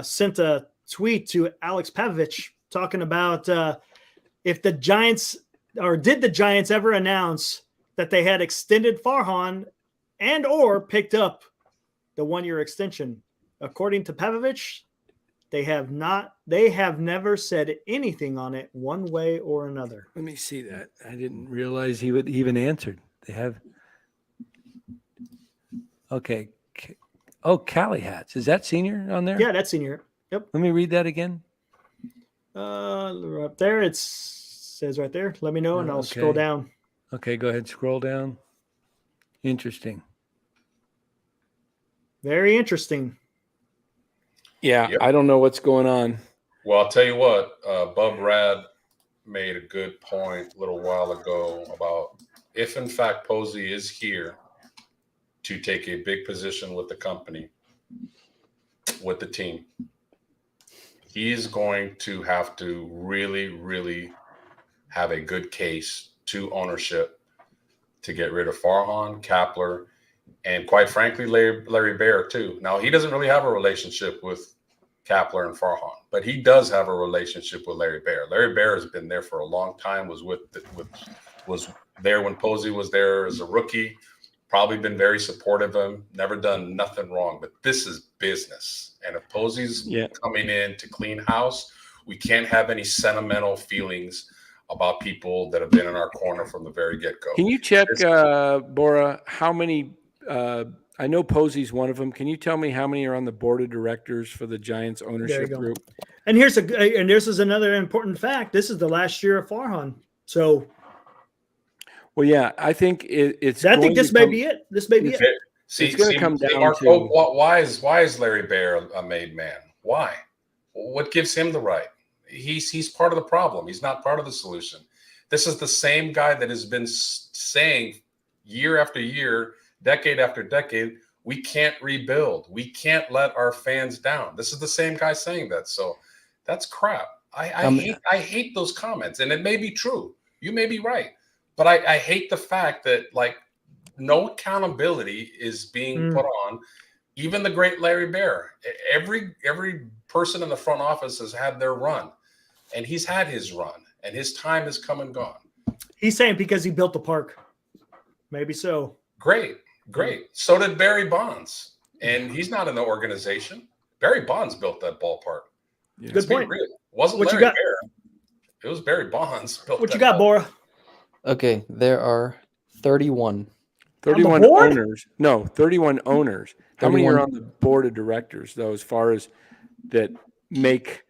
sent a tweet to Alex Pavlovich talking about. If the Giants did the Giants ever announce that they had extended Farhan and or picked up the 1-year extension? According to Pavlovich, They have never said anything on it one way or another. Let me see that. I didn't realize he would even answered. They have. Okay. Oh, Cali Hats. Is that senior on there? Yeah, that's senior. Yep. Let me read that again. Up there, it says right there. Let me know, and I'll scroll Okay. down. Okay, go ahead. Scroll down. Interesting. Very interesting. Yeah, Yep. I don't know what's going on. Well, I'll tell you what, Bub Rad made a good point a little while ago about if, in fact, Posey is here to take a big position with the company, with the team, he's going to have to really, really have a good case to ownership to get rid of Farhan, Kapler, and quite frankly, Larry Bear too. Now, he doesn't really have a relationship with Kapler and Farhan, but he does have a relationship with Larry Bear. Larry Bear has been there for a long time, was there when Posey was there as a rookie, probably been very supportive of him, never done nothing wrong, but this is business. And if Posey's coming in to clean house, we can't have any sentimental feelings about people that have been in our corner from the very get-go. Can you check, Bora, how many I know Posey's one of them. Can you tell me how many are on the board of directors for the Giants ownership group? And this is another important fact. This is the last year of Farhan. So, well, yeah, I think it's. I think this may be it. This may be it. It's going to come down to why is Larry Bear a made man? Why? What gives him the right? He's part of the problem. He's not part of the solution. This is the same guy that has been saying year after year, decade after decade, we can't rebuild. We can't let our fans down. This is the same guy saying that. So that's crap. I hate those comments. And it may be true. You may be right. But I hate the fact that no accountability is being put on. Even the great Larry Bear. Every person in the front office has had their run. And he's had his run. And his time has come and gone. He's saying because he built the park. Maybe so. Great. So did Barry Bonds. And he's not in the organization. Barry Bonds built that ballpark. Yeah. Good point. It wasn't Larry Bear. It was Barry Bonds. What you got, Bora? Okay, there are 31. 31 owners. No, 31 owners. How 31. many are on the board of directors, though, as far as that make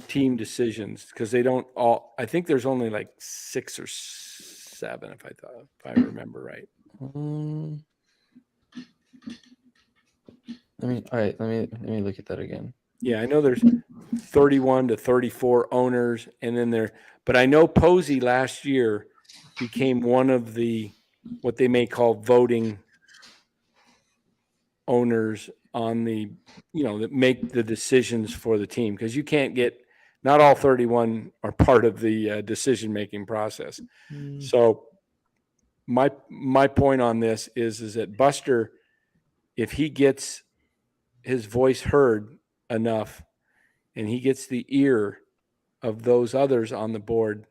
team decisions? Because they don't all. I think there's only like 6 or 7, if I remember right. Let me look at that again. Yeah, I know there's 31 to 34 owners, and then but I know Posey last year became one of the what they may call voting owners on the, that make the decisions for the team, because you can't get, not all 31 are part of the decision-making process. So my point on this is that Buster, if he gets his voice heard enough and he gets the ear of those others on the board,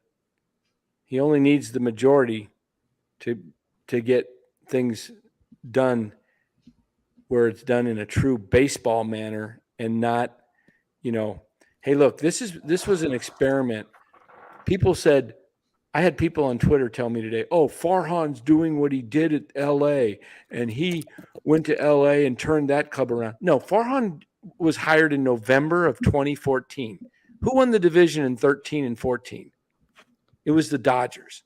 he only needs the majority to get things done where it's done in a true baseball manner and not, hey, look, this was an experiment. People said, I had people on Twitter tell me today, oh, Farhan's doing what he did at LA and he went to LA and turned that club around. No, Farhan was hired in November of 2014. Who won the division in 13 and 14? It was the Dodgers.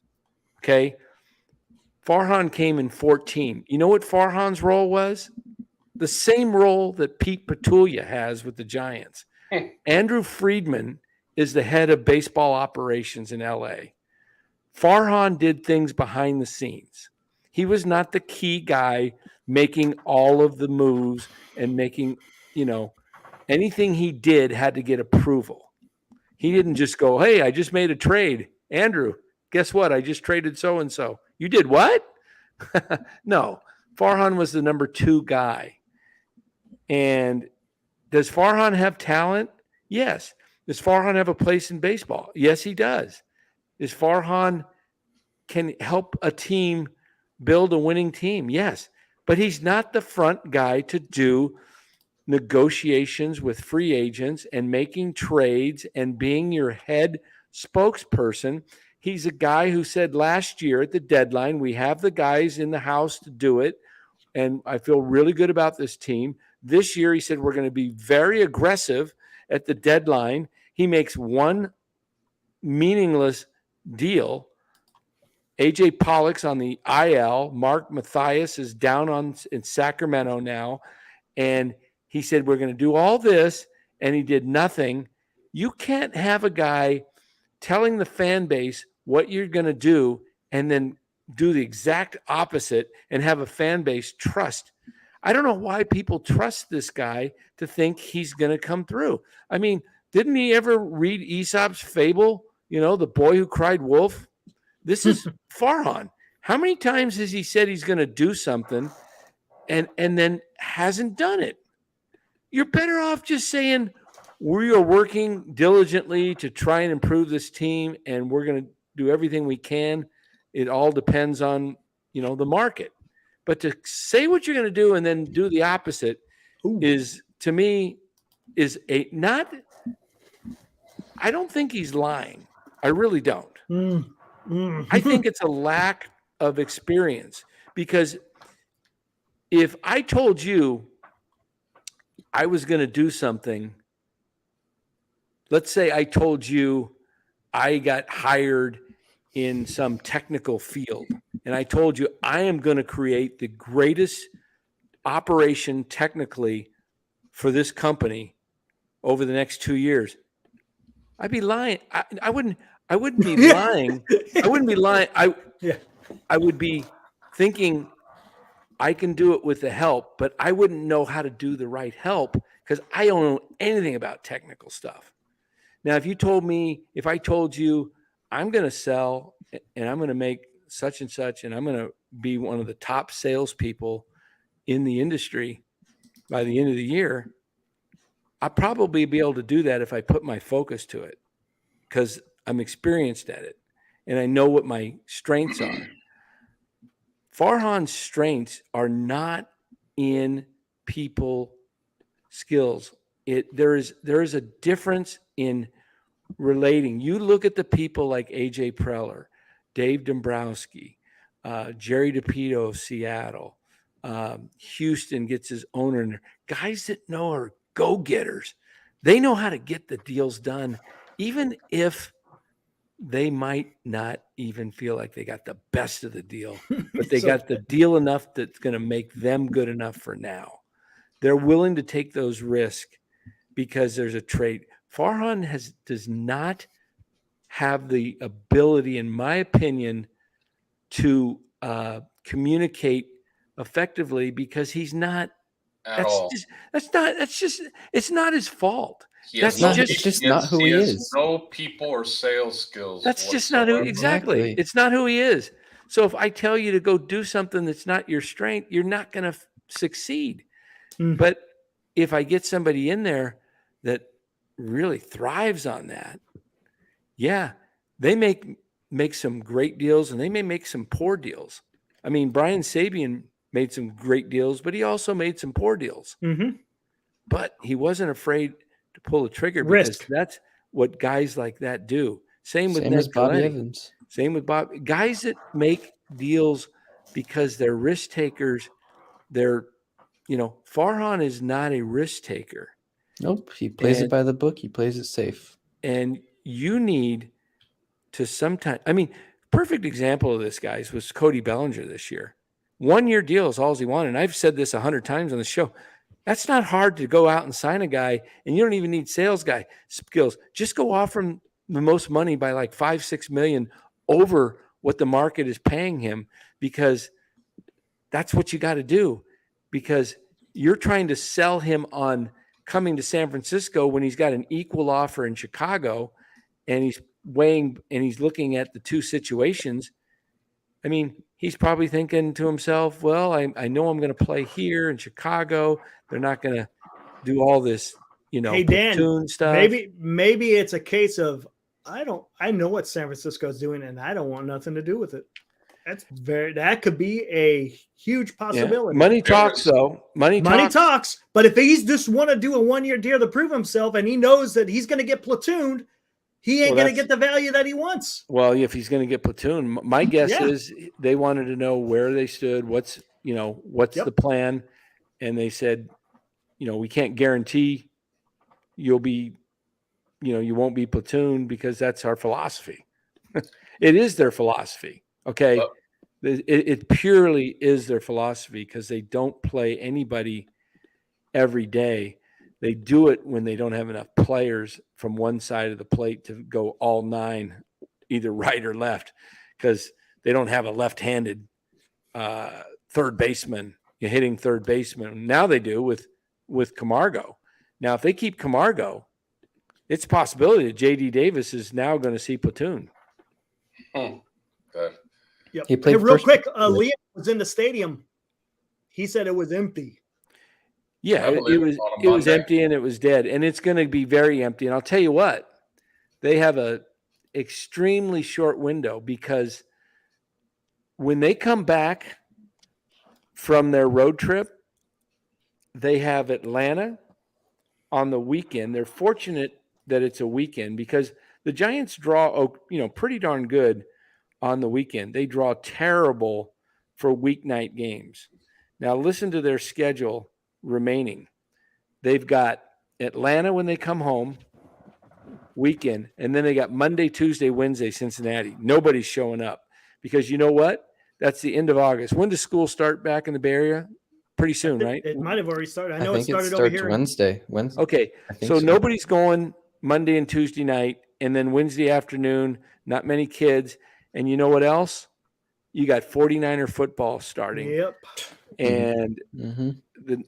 Okay. Farhan came in 14. You know what Farhan's role was? The same role that Pete Petulia has with the Giants. Andrew Friedman is the head of baseball operations in LA. Farhan did things behind the scenes. He was not the key guy making all of the moves and making, anything he did had to get approval. He didn't just go, hey, I just made a trade. Andrew, guess what? I just traded so-and-so. You did what? No, Farhan was the number 2 guy. And does Farhan have talent? Yes. Does Farhan have a place in baseball? Yes, he does. Is Farhan can help a team build a winning team? Yes. But he's not the front guy to do negotiations with free agents and making trades and being your head spokesperson. He's a guy who said last year at the deadline, we have the guys in the house to do it. And I feel really good about this team. This year, he said, we're going to be very aggressive at the deadline. He makes one meaningless deal. AJ Pollock's on the IL. Mark Mathias is down in Sacramento now. And he said, we're going to do all this. And he did nothing. You can't have a guy telling the fan base what you're going to do and then do the exact opposite and have a fan base trust. I don't know why people trust this guy to think he's going to come through. I mean, didn't he ever read Aesop's fable? The boy who cried wolf. This is Farhan. How many times has he said he's going to do something and then hasn't done it? You're better off just saying we are working diligently to try and improve this team, and we're going to do everything we can. It all depends on, the market. But to say what you're going to do and then do the opposite is, to me, I don't think he's lying. I really don't. I think it's a lack of experience, because if I told you I was going to do something, let's say I told you I got hired in some technical field, and I told you I am going to create the greatest operation technically for this company over the next 2 years, I'd be lying. I wouldn't be lying. I wouldn't be lying. I would be thinking I can do it with the help, but I wouldn't know how to do the right help because I don't know anything about technical stuff. Now, if I told you I'm going to sell and I'm going to make such and such, and I'm going to be one of the top salespeople in the industry by the end of the year, I'll probably be able to do that if I put my focus to it, because I'm experienced at it and I know what my strengths are. Farhan's strengths are not in people skills. There is a difference in relating. You look at the people like AJ Preller, Dave Dombrowski, Jerry DePito of Seattle, Houston gets his owner in there. Guys that are go-getters. They know how to get the deals done, even if they might not even feel like they got the best of the deal, but they got the deal enough that's going to make them good enough for now. They're willing to take those risks because there's a trade. Farhan does not have the ability, in my opinion, to communicate effectively, because he's not. It's not his fault. It's just not who he is. No people or sales skills. That's just not who. Exactly. It's not who he is. So if I tell you to go do something that's not your strength, you're not going to succeed. But if I get somebody in there that really thrives on that, they make some great deals, and they may make some poor deals. I mean, Brian Sabian made some great deals, but he also made some poor deals. Mm-hmm. But he wasn't afraid to pull the trigger, because that's what guys like that do. Same with Bobby Evans. Same with Bob. Guys that make deals because they're risk takers. Farhan is not a risk taker. Nope. He plays it by the book. He plays it safe. And you need to sometimes, perfect example of this, guys, was Cody Bellinger this year. 1-year deal is all he wanted. And I've said this 100 times on the show. That's not hard to go out and sign a guy, and you don't even need sales guy skills. Just go offer him the most money by like $5-6 million over what the market is paying him, because that's what you got to do, because you're trying to sell him on coming to San Francisco when he's got an equal offer in Chicago, and he's weighing and he's looking at the two situations. He's probably thinking to himself, well, I know I'm going to play here in Chicago. They're not going to do all this, hey, Dan, platoon stuff. Maybe it's a case of I know what San Francisco is doing, and I don't want nothing to do with it. That could be a huge possibility. Yeah. Money talks, though. Money talks. But if he's just want to do a 1-year deal to prove himself, and he knows that he's going to get platooned, he ain't going to get the value that he wants. Well, if he's going to get platooned, my guess is they wanted to know where they stood. What's the plan? And they said, we can't guarantee you'll be, you won't be platooned because that's our philosophy. It is their philosophy. Okay. Well, it purely is their philosophy because they don't play anybody every day. They do it when they don't have enough players from one side of the plate to go all 9, either right or left, because they don't have a left-handed third baseman hitting third baseman. Now they do with Camargo. Now, if they keep Camargo, it's a possibility that J.D. Davis is now going to see platoon. Good. Yep. He played real quick, Liam was in the stadium. He said it was empty. Yeah, it was empty and it was dead. And it's going to be very empty. And I'll tell you what, they have a extremely short window because when they come back from their road trip, they have Atlanta on the weekend. They're fortunate that it's a weekend because the Giants draw, pretty darn good on the weekend. They draw terrible for weeknight games. Now listen to their schedule remaining. They've got Atlanta when they come home, weekend, and then they got Monday, Tuesday, Wednesday, Cincinnati. Nobody's showing up because you know what? That's the end of August. When does school start back in the Bay Area? Pretty soon, right? It might have already started. I know think it started starts over here. Wednesday. Okay, so nobody's going Monday and Tuesday night, and then Wednesday afternoon, not many kids. And you know what else? You got 49er football starting. Yep. And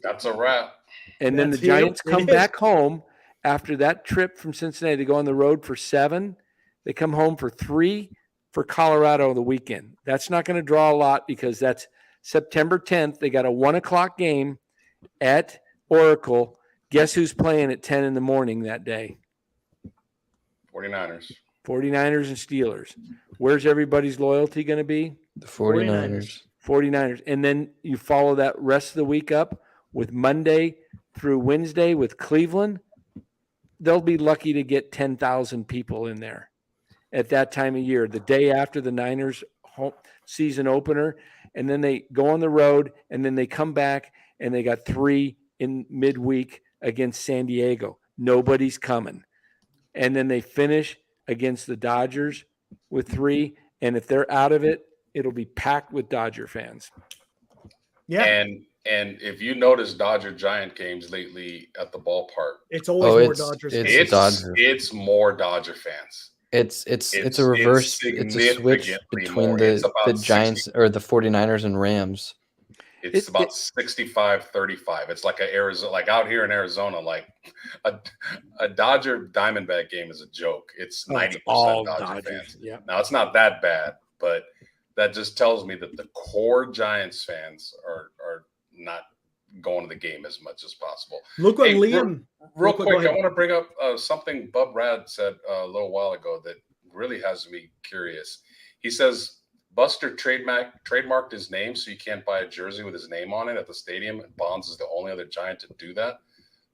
that's a wrap. And then the Giants come back home after that trip from Cincinnati. They go on the road for 7. They come home for 3 for Colorado the weekend. That's not going to draw a lot because that's September 10th. They got a 1:00 game at Oracle. Guess who's playing at 10 in the morning that day? 49ers and Steelers. Where's everybody's loyalty going to be? The 49ers. 49ers. And then you follow that rest of the week up with Monday through Wednesday with Cleveland. They'll be lucky to get 10,000 people in there at that time of year, the day after the Niners home season opener. And then they go on the road and then they come back and they got 3 in midweek against San Diego. Nobody's coming. And then they finish against the Dodgers with 3. And if they're out of it, it'll be packed with Dodger fans. Yeah. And if you notice Dodger Giant games lately at the ballpark, it's always more Dodgers. It's more Dodger fans. It's a reverse. It's a switch between the Giants or the 49ers and Rams. It's about 65-35. It's like like out here in Arizona, like a Dodger Diamondback game is a joke. It's 90% Dodger fans. Yeah. Now it's not that bad, but that just tells me that the core Giants fans are not going to the game as much as possible. Look what Liam. Real quick, I want to bring up something Bub Rad said a little while ago that really has me curious. He says Buster trademarked his name, so you can't buy a jersey with his name on it at the stadium. And Bonds is the only other Giant to do that.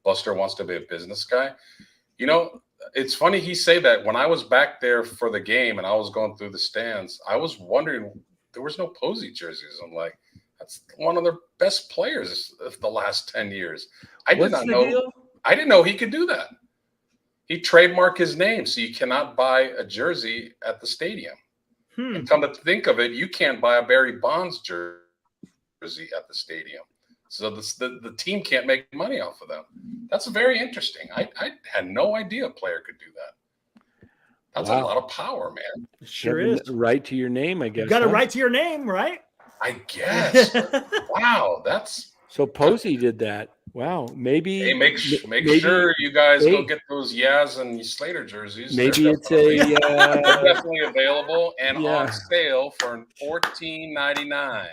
Buster wants to be a business guy. You know, it's funny he say that. When I was back there for the game and I was going through the stands, I was wondering, there was no Posey jerseys. I'm like, that's one of their best players of the last 10 years. I didn't know he could do that. He trademarked his name, so you cannot buy a jersey at the stadium. And come to think of it, you can't buy a Barry Bonds jersey at the stadium. So the team can't make money off of them. That's very interesting. I had no idea a player could do that. That's a lot of power, man. It sure is. Right to your name, I guess. You got a right to your name, right? I guess. Wow, that's so Posey did that. Wow, maybe. Hey, make sure you guys go get those Yaz and Slater jerseys. Maybe they're definitely available and on sale for $14.99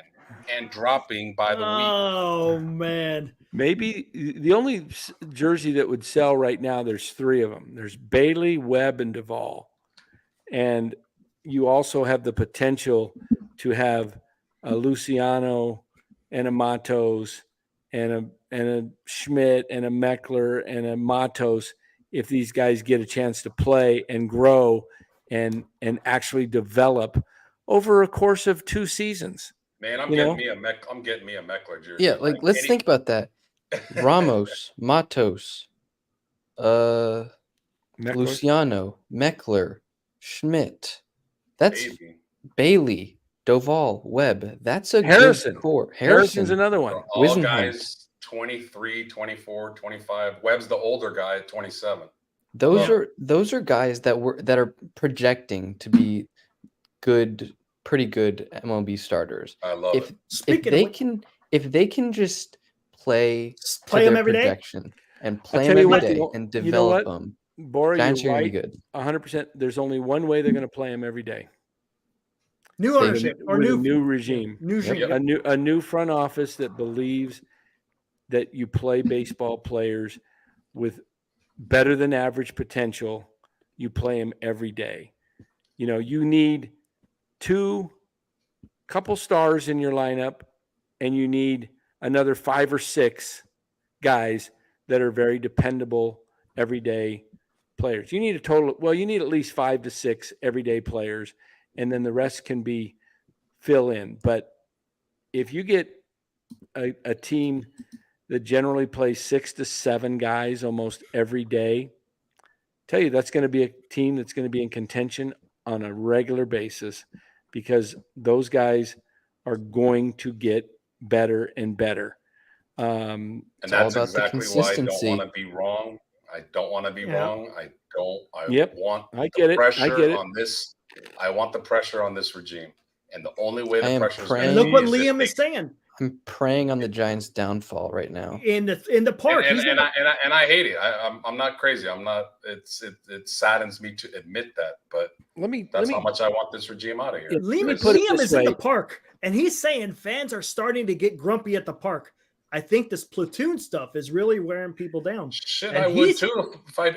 and dropping by the week. Oh man! Maybe the only jersey that would sell right now. There's 3 of them. There's Bailey, Webb, and Duvall, and you also have the potential to have a Luciano and a Matos and a Schmidt and a Meckler and a Matos if these guys get a chance to play and grow and actually develop over a course of 2 seasons. Man, I'm getting me a Meckler jersey. Yeah, like let's think about that. Ramos, Matos, Meckler? Luciano, Meckler, Schmidt. That's Bailey, Doval, Webb. That's a Harrison. good core. Harrison's another one. All guys 23, 24, 25. Webb's the older guy at 27. Those are guys that are projecting to be good, pretty good MLB starters. I love it. If they can just play them every day and play them every day and you develop them, Bora, Giants you're are right. gonna be good. 100%. There's only one way they're going to play them every day. New ownership or new regime. A new front office that believes that you play baseball players with better than average potential. You play them every day. You know, you need 2 couple stars in your lineup, and you need another 5 or 6 guys that are very dependable everyday players. You need you need at least 5 to 6 everyday players, and then the rest can be fill in. But if you get a team that generally plays 6 to 7 guys almost every day, tell you that's going to be a team that's going to be in contention on a regular basis, because those guys are going to get better and better. And that's exactly why I don't want to be wrong. I don't want to be wrong. I want the pressure on this. I want the pressure on this regime. And the only way the pressure is going to look what Liam is saying. I'm praying on the Giants' downfall right now. In the park. And I hate it. I'm not crazy. I'm not. It saddens me to admit that, but that's how much I want this regime out of here. Liam is in the park, and he's saying fans are starting to get grumpy at the park. I think this platoon stuff is really wearing people down. Shit, I would too. If I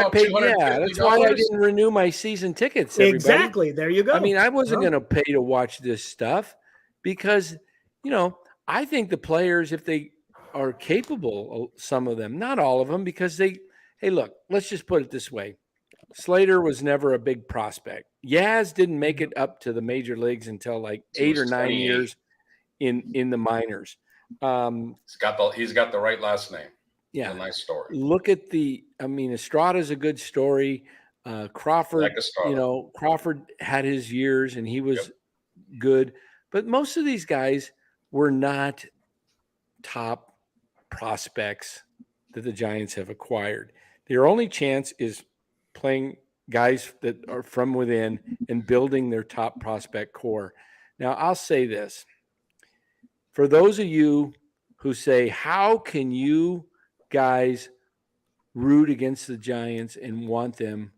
paid, that's why I didn't renew my season tickets. Everybody. Exactly. There you go. I mean, I wasn't going to pay to watch this stuff because, you know, I think the players, if they are capable, some of them, not all of them, because hey, look, let's just put it this way. Slater was never a big prospect. Yaz didn't make it up to the major leagues until like 8 or 9 years in the minors. He's got the right last name. Yeah. It's a nice story. Look at Estrada's a good story. Crawford, Crawford had his years and he was good, but most of these guys were not top prospects that the Giants have acquired. Their only chance is playing guys that are from within and building their top prospect core. Now, I'll say this. For those of you who say, how can you guys root against the Giants and want them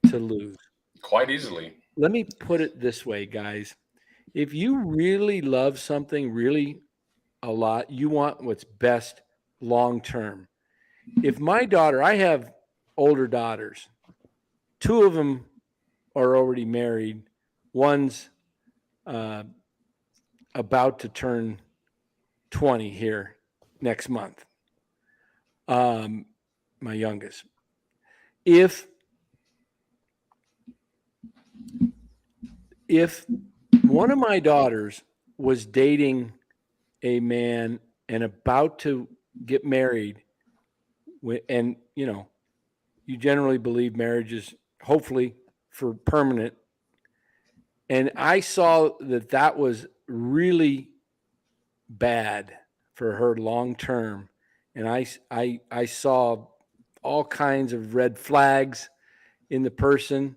to lose? Quite easily. Let me put it this way, guys. If you really love something really a lot, you want what's best long-term. If my daughter, I have older daughters, 2 of them are already married. One's about to turn 20 here next month. My youngest. If one of my daughters was dating a man and about to get married, and you generally believe marriage is hopefully for permanent, and I saw that was really bad for her long term, and I saw all kinds of red flags in the person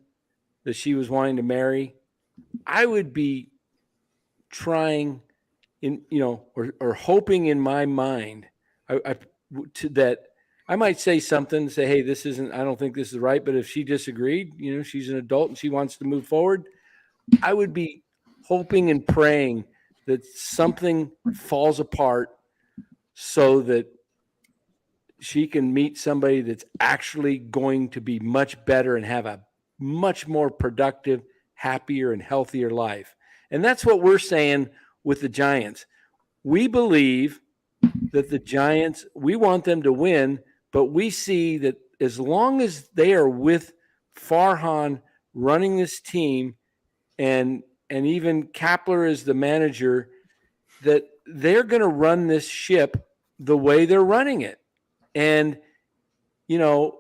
that she was wanting to marry, I would be trying or hoping in my mind that I might say something, say, hey, I don't think this is right. But if she disagreed, she's an adult and she wants to move forward, I would be hoping and praying that something falls apart so that she can meet somebody that's actually going to be much better and have a much more productive happier and healthier life. And that's what we're saying with the Giants. We believe that the Giants, we want them to win, but we see that as long as they are with Farhan running this team and even Kapler is the manager, that they're going to run this ship the way they're running it. And, you know,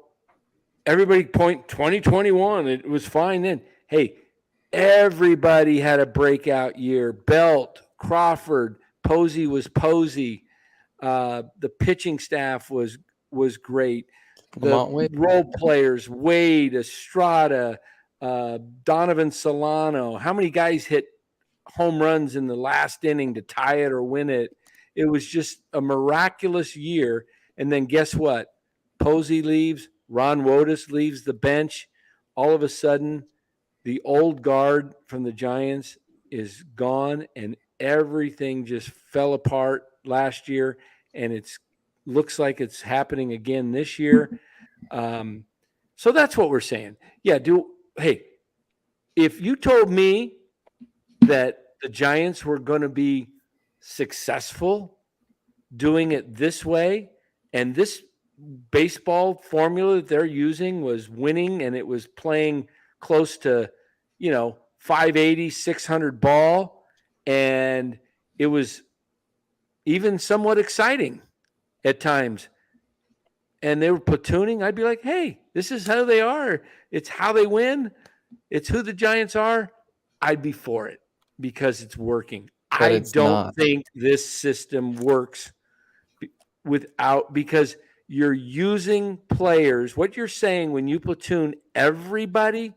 everybody point 2021, it was fine then. Hey, everybody had a breakout year. Belt, Crawford, Posey was Posey. The pitching staff was great. The role players, Wade, Estrada, Donovan Solano. How many guys hit home runs in the last inning to tie it or win it? It was just a miraculous year. And then guess what? Posey leaves. Ron Wotus leaves the bench. All of a sudden, the old guard from the Giants is gone, and everything just fell apart last year, and it's looks like it's happening again this year. So that's what we're saying. Yeah, hey, if you told me that the Giants were going to be successful doing it this way, and this baseball formula that they're using was winning, and it was playing close to, 580, 600 ball, and it was even somewhat exciting at times, and they were platooning, I'd be like, hey, this is how they are. It's how they win. It's who the Giants are. I'd be for it because it's working. But I don't think this system works because you're using players. What you're saying when you platoon everybody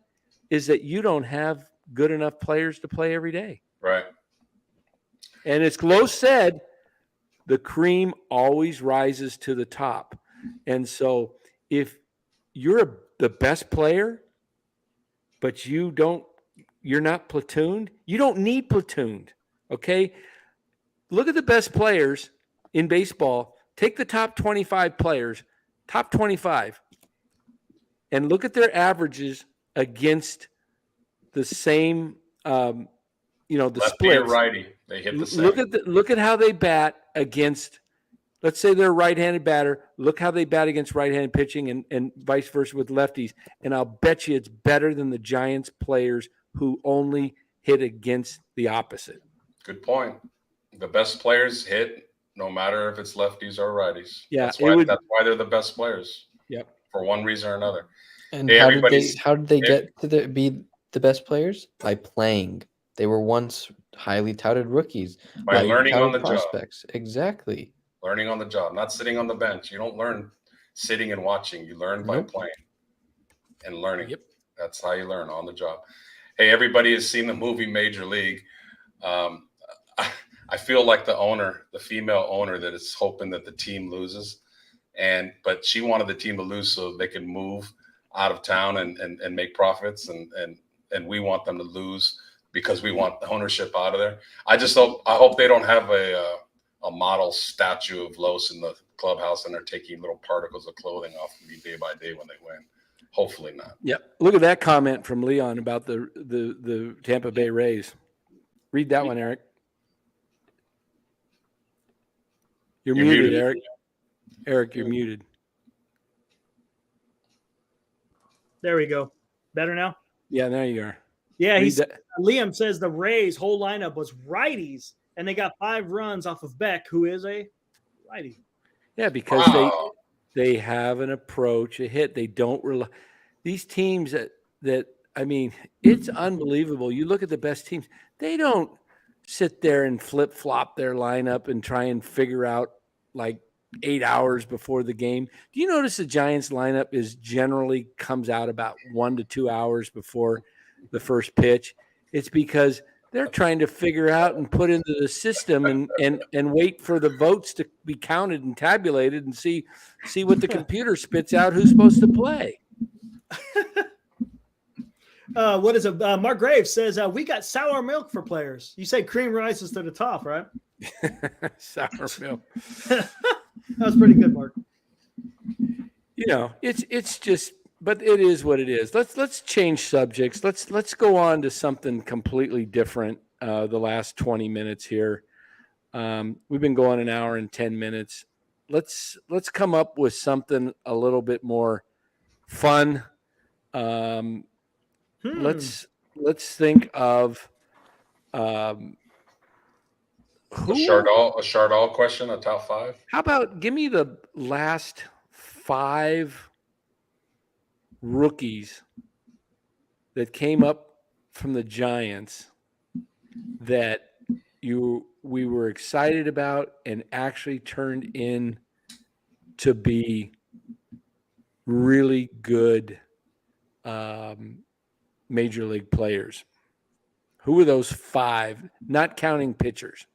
is that you don't have good enough players to play every day. Right. And as Lowe said, the cream always rises to the top. And so if you're the best player, but you're not platooned, you don't need platooned. Okay. Look at the best players in baseball. Take the top 25 players, top 25, and look at their averages against the same, the lefty splits. Or righty, they hit the same. Look at how they bat against. Let's say they're a right-handed batter. Look how they bat against right-handed pitching and vice versa with lefties. And I'll bet you it's better than the Giants players who only hit against the opposite. Good point. The best players hit no matter if it's lefties or righties. Yeah, that's why they're the best players. Yep. For one reason or another. And how did they get to be the best players? By playing. They were once highly touted rookies. By learning on the prospects. Job. Exactly. Learning on the job, not sitting on the bench. You don't learn sitting and watching. You learn by playing and learning. Yep. That's how you learn, on the job. Hey, everybody has seen the movie Major League. I feel like the female owner that is hoping that the team loses. But she wanted the team to lose so they can move out of town and make profits. And we want them to lose because we want the ownership out of there. I hope they don't have a model statue of Los in the clubhouse and they're taking little particles of clothing off of me day by day when they win. Hopefully not. Yep. Look at that comment from Leon about the Tampa Bay Rays. Read that one, Eric. You're muted, Eric. Eric, you're muted. There we go. Better now? Yeah, there you are. Yeah, Liam says the Rays' whole lineup was righties, and they got 5 runs off of Beck, who is a righty. Yeah, because they have an approach, a hit. They don't rely. These teams that I mean, it's unbelievable. You look at the best teams, they don't sit there and flip-flop their lineup and try and figure out like 8 hours before the game. Do you notice the Giants lineup generally comes out about 1 to 2 hours before the first pitch? It's because they're trying to figure out and put into the system and wait for the votes to be counted and tabulated and see what the computer spits out who's supposed to play. What is it? Mark Graves says, we got sour milk for players. You say cream rises to the top, right? Sour milk. That was pretty good, Mark. It's just, but it is what it is. Let's change subjects. Let's go on to something completely different. The last 20 minutes here. We've been going an hour and 10 minutes. Let's come up with something a little bit more fun. Let's think of A Chardall question, a top 5. How about give me the last 5 rookies that came up from the Giants that we were excited about and actually turned in to be really good major league players. Who were those 5, not counting pitchers?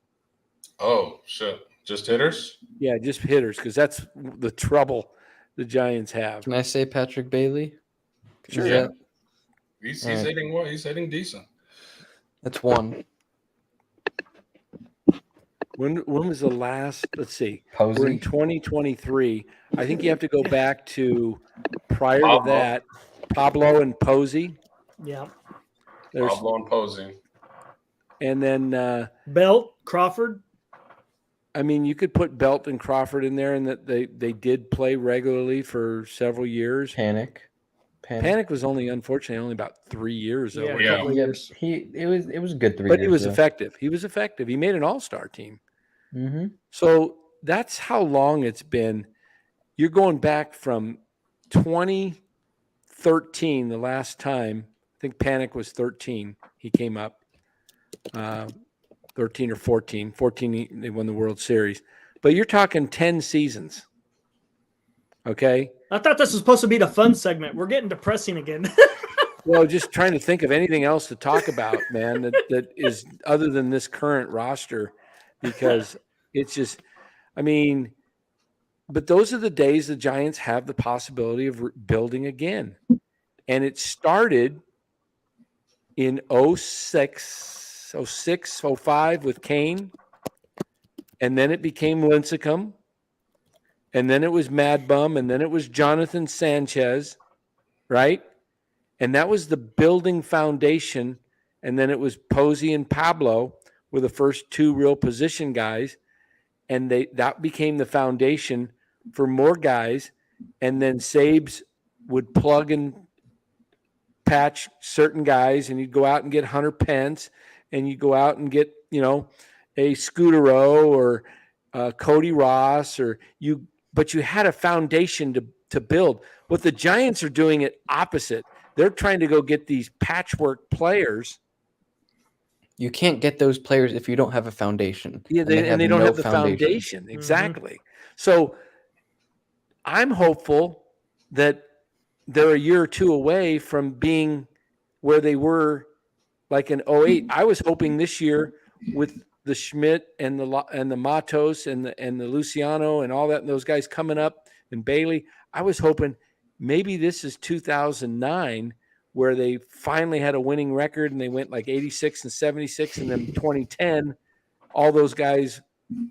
Oh, shit. Just hitters? Yeah, just hitters, because that's the trouble the Giants have. Can I say Patrick Bailey? Sure. Yeah. He's hitting well. He's hitting decent. That's one. When was the last? Let's see. Posey. We're in 2023. I think you have to go back to prior to that. Pablo and Posey. Yeah. Pablo and Posey. And then Belt, Crawford. I mean, you could put Belt and Crawford in there, and that they did play regularly for several years. Panic was unfortunately only about 3 years. Yeah, years. It was a good 3 years. But he was effective. He was effective. He made an all-star team. Mm-hmm. So that's how long it's been. You're going back from 2013, the last time. I think Panic was 13. He came up. 13 or 14. 14, they won the World Series. But you're talking 10 seasons. Okay? I thought this was supposed to be the fun segment. We're getting depressing again. Well, just trying to think of anything else to talk about, man, that is other than this current roster, because it's just, I mean, but those are the days the Giants have the possibility of building again. And it started in 06, 05 with Kane, and then it became Lincecum, and then it was Mad Bum, and then it was Jonathan Sanchez, right? And that was the building foundation. And then it was Posey and Pablo were the first 2 real position guys. And that became the foundation for more guys. And then Sabes would plug and patch certain guys, and you'd go out and get Hunter Pence, and you go out and get, a Scudero or Cody Ross, but you had a foundation to build. What the Giants are doing it opposite. They're trying to go get these patchwork players. You can't get those players if you don't have a foundation. Yeah, they don't have the foundation. Mm-hmm. Exactly. So I'm hopeful that they're a year or 2 away from being where they were like in 08. I was hoping this year with the Schmidt and the Matos and the Luciano and all that, and those guys coming up, and Bailey, I was hoping maybe this is 2009 where they finally had a winning record and they went like 86 and 76, and then 2010, all those guys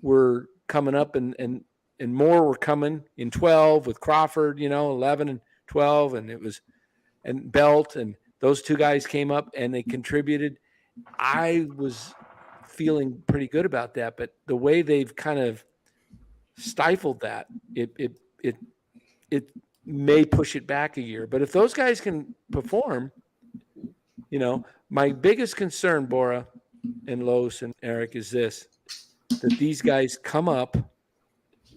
were coming up and more were coming in 12 with Crawford, 11 and 12, and Belt, and those 2 guys came up and they contributed. I was feeling pretty good about that, but the way they've kind of stifled that, it may push it back a year. But if those guys can perform, my biggest concern, Bora and Los and Eric, is this, that these guys come up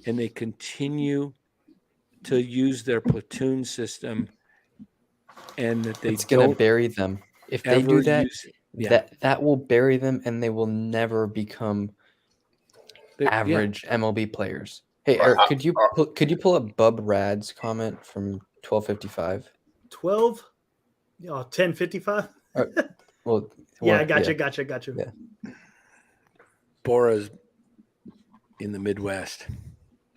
and they continue to use their platoon system, and that it's going to bury them. If they do that, that will bury them, and they will never become average MLB players. Hey, Eric, could you pull up Bub Rad's comment from 12:55? 10:55. Well, yeah, I gotcha. Yeah. Bora's in the Midwest.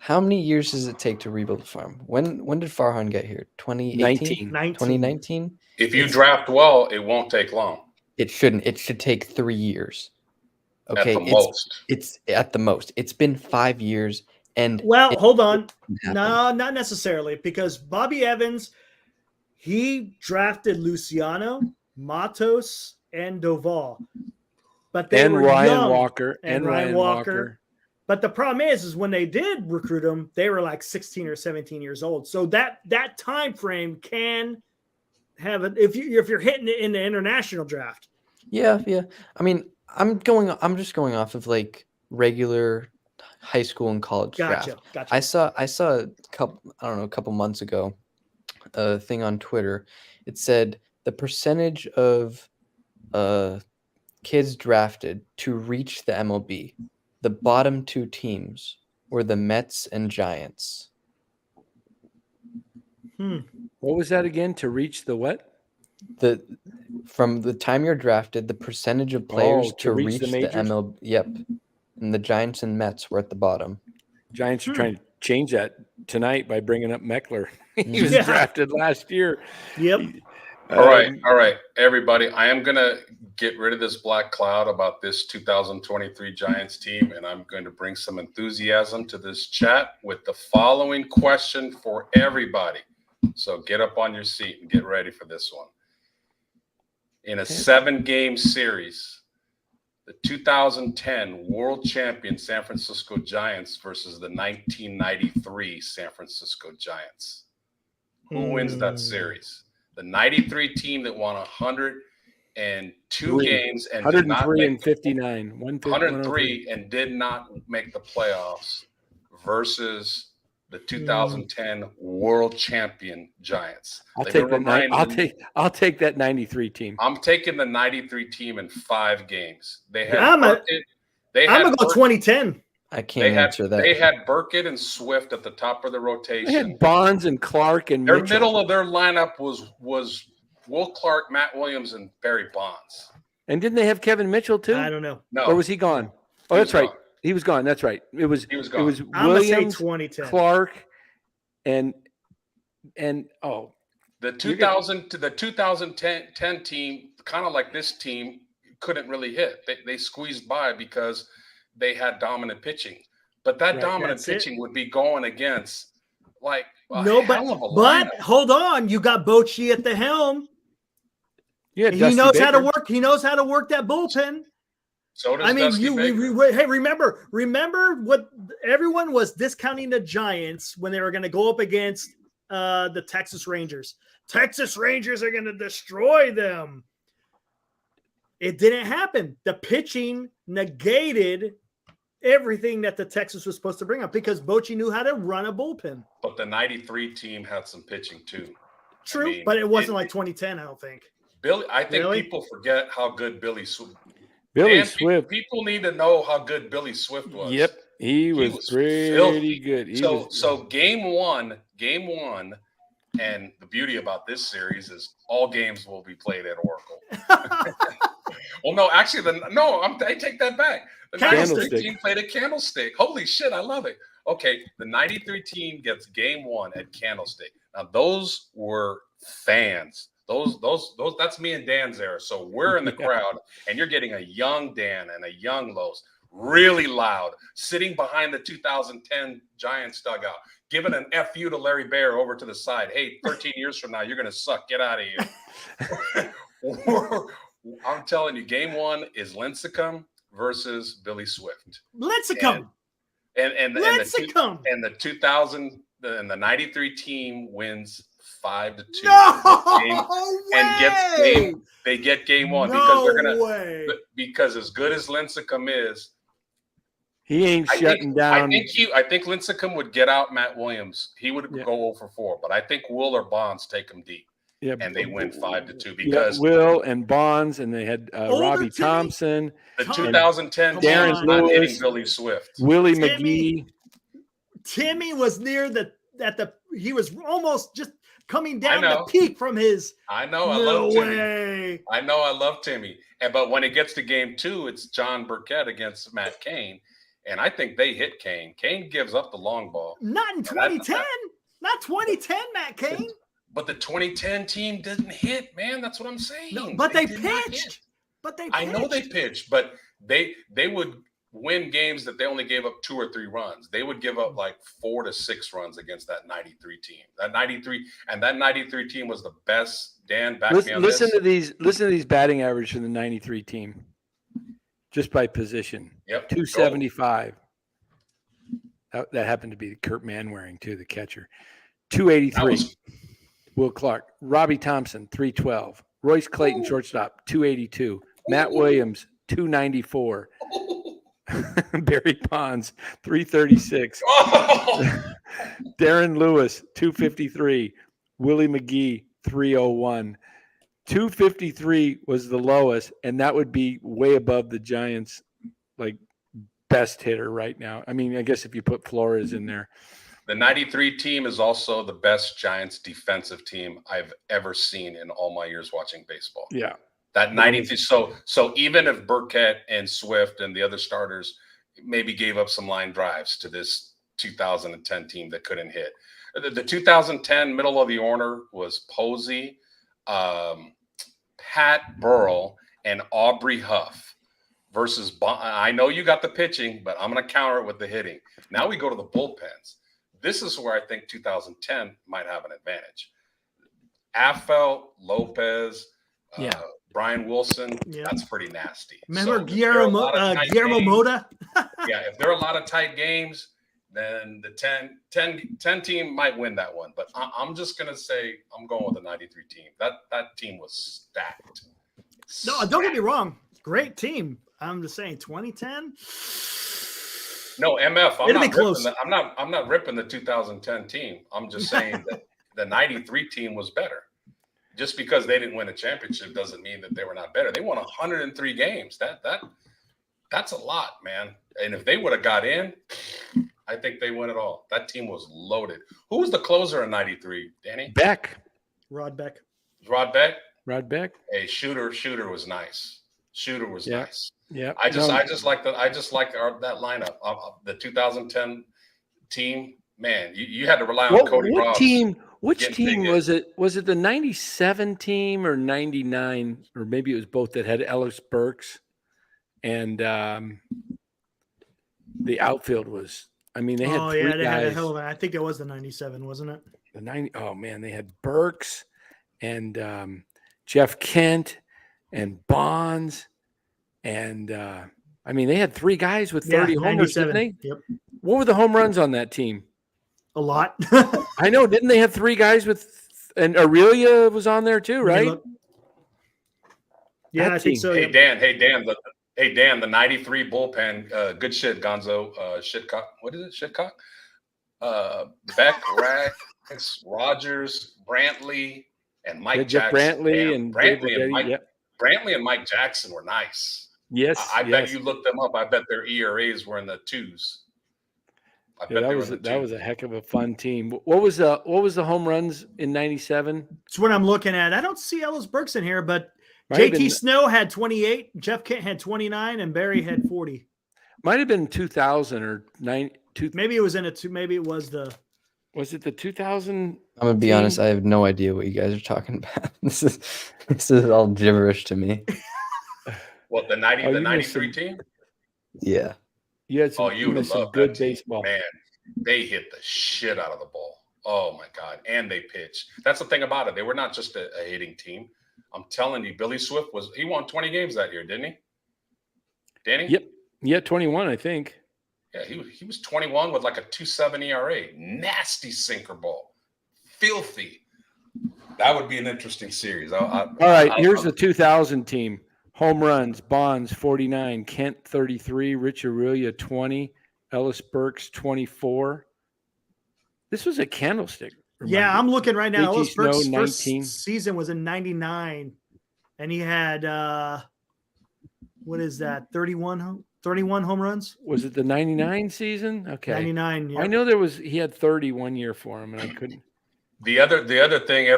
How many years does it take to rebuild a farm? When did Farhan get here? 2018? 2019? If you draft well, it won't take long. It shouldn't. It should take 3 years. Okay, at the most. It's at the most. It's been 5 years, and hold on. No, not necessarily, because Bobby Evans he drafted Luciano, Matos, and Doval. But they and were Ryan young, Walker and Ryan Walker. But the problem is when they did recruit them, they were like 16 or 17 years old. So that time frame can have it if you're hitting it in the international draft. Yeah. I mean, I'm just going off of like regular high school and college draft. Gotcha. I saw a couple months ago, a thing on Twitter. It said the percentage of kids drafted to reach the MLB, the bottom two teams were the Mets and Giants. What was that again? To reach the what? From the time you're drafted, the percentage of players to reach the MLB. Yep. And the Giants and Mets were at the bottom. Giants are trying to change that tonight by bringing up Meckler. He was drafted last year. Yep. All right, everybody. I am going to get rid of this black cloud about this 2023 Giants team, and I'm going to bring some enthusiasm to this chat with the following question for everybody. So get up on your seat and get ready for this one. In a 7-game series, the 2010 world champion San Francisco Giants versus the 1993 San Francisco Giants. Who wins that series? The 93 team that won 102 games and 103 and 59. 103 and did not make the playoffs versus the 2010 world champion Giants. I'll take that 93 team. I'm taking the 93 team in 5 games. They had I'm gonna go 2010. I can't answer that. They had Burkett and Swift at the top of the rotation. They had Bonds and Clark and their Mitchell. middle of their lineup was Will Clark, Matt Williams, and Barry Bonds. And didn't they have Kevin Mitchell too? I don't know. No. Or was he gone? Oh, that's right. He was gone. That's right. It was Williams, 2010. Clark, and the 2010 team, kind of like this team, couldn't really hit. They squeezed by because they had dominant pitching. But that dominant pitching would be going against like but hold on, you got Bochy at the helm. Yeah, he knows how to work. He knows how to work that bullpen. So does Dusty Baker. Hey, remember what everyone was discounting the Giants when they were going to go up against the Texas Rangers. Texas Rangers are going to destroy them. It didn't happen. The pitching negated everything that the Texas was supposed to bring up because Bochy knew how to run a bullpen. But the 93 team had some pitching too. True, but it wasn't like 2010, I don't think. I think people forget how good Billy Swift. People need to know how good Billy Swift was. Yep, he was pretty filthy. good. So game one, and the beauty about this series is all games will be played at Oracle. Well, no, actually, I take that back. The 93 team played at Candlestick. Holy shit, I love it. Okay, the 93 team gets game 1 at Candlestick. Now, those were fans. That's me and Dan's era. So we're in the crowd, and you're getting a young Dan and a young Los, really loud, sitting behind the 2010 Giants dugout, giving an FU to Larry Baer over to the side. Hey, 13 years from now, you're going to suck. Get out of here. I'm telling you, game 1 is Lincecum versus Billy Swift. Lincecum. And the 93 team wins 5-2. They get game 1 because as good as Lincecum is, he ain't shutting down. I think Lincecum would get out Matt Williams. He would go 0-4, but I think Will or Bonds take him deep. Yeah, and they win 5-2 because Will and Bonds, and they had Robbie Thompson. The 2010 Darren not Lewis, hitting Billy Swift. Willie McGee. Timmy was near he was almost just coming down the peak from his. I know. I love Timmy. I know. I love Timmy. But when it gets to game 2, it's John Burkett against Matt Cain. And I think they hit Cain. Cain gives up the long ball. Not in 2010. Not 2010, Matt Cain. But the 2010 team didn't hit, man. That's what I'm saying. No, but they pitched. I know they pitched, but they would win games that they only gave up 2 or 3 runs. They would give up like 4 to 6 runs against that 93 team. That 93 team was the best. Dan, back me on listen this. Listen to these batting average for the 93 team, just by position. Yep. 275. That happened to be Kurt Manwaring too, the catcher. 283. Will Clark. Robbie Thompson, 312. Royce Clayton, shortstop, 282. Matt Williams, 294. Barry Bonds, 336. Darren Lewis, 253. Willie McGee, 301. 253 was the lowest, and that would be way above the Giants, like, best hitter right now. I mean, I guess if you put Flores in there. The 93 team is also the best Giants defensive team I've ever seen in all my years watching baseball. Yeah. That 93. So even if Burkett and Swift and the other starters maybe gave up some line drives to this 2010 team that couldn't hit. The 2010 middle of the order was Posey, Pat Burrell, and Aubrey Huff versus I know you got the pitching, but I'm going to counter it with the hitting. Now we go to the bullpens. This is where I think 2010 might have an advantage. Affel, Lopez, Brian Wilson, that's pretty nasty. Remember Guillermo Mota? Yeah, if there are a lot of tight games, then the 10 team might win that one. But I'm just going to say I'm going with the 93 team. That team was stacked. No, don't get me wrong. Great team. I'm just saying 2010. No, MF. It'll be close. I'm not ripping the 2010 team. I'm just saying that the 93 team was better. Just because they didn't win a championship doesn't mean that they were not better. They won 103 games. That's a lot, man. And if they would have got in, I think they win it all. That team was loaded. Who was the closer in 93, Danny? Beck. Rod Beck. Rod Beck? Rod Beck. Hey, Shooter was nice. Shooter was nice. Yeah. I just like that lineup. The 2010 team, man, you had to rely on Cody Ross. Which team was it? Was it the 97 team or 99? Or maybe it was both that had Ellis Burks and the outfield was, I mean, they had three they guys. had a hell of a, I think it was the 97, wasn't it? The 90. Oh man, they had Burks and Jeff Kent and Bonds. And I mean, they had three guys with 30 homers, didn't they? Yep. What were the home runs on that team? A lot. I know. Didn't they have three guys with, and Aurelia was on there too, right? Yeah, I think so. Hey, Dan, the 93 bullpen, good shit, Gonzo. Shitcock. What is it? Shitcock? Beck, Rags, Rogers, Brantley, and Mike Jackson. Brantley and Mike Jackson were nice. Yes. I bet you looked them up. I bet their ERAs were in the 2s. That was a heck of a fun team. What was the home runs in 97? That's what I'm looking at. I don't see Ellis Burks in here, but JT Snow had 28, Jeff Kent had 29, and Barry had 40. Might have been 2000 or 9. Maybe it was in a two. Maybe it was the. Was it the 2000? I'm gonna be honest. I have no idea what you guys are talking about. This is all gibberish to me. What, the 93 team? Yeah. You had some, you some good baseball. Man, they hit the shit out of the ball. Oh my God. And they pitched. That's the thing about it. They were not just a hitting team. I'm telling you, Billy Swift he won 20 games that year, didn't he? Danny? Yep. Yeah, 21, I think. Yeah, he was 21 with like a 2.7 ERA. Nasty sinker ball. Filthy. That would be an interesting series. All right, here's the 2000 team. Home runs, Bonds 49, Kent 33, Rich Aurelia 20, Ellis Burks 24. This was a candlestick. Yeah, I'm looking right now. Ellis Burks' 19. first season was in 99, and he had what is that? 31 home runs. Was it the 99 season? Okay, 99. Yeah. I know he had 30 one year for him, and I couldn't. The other thing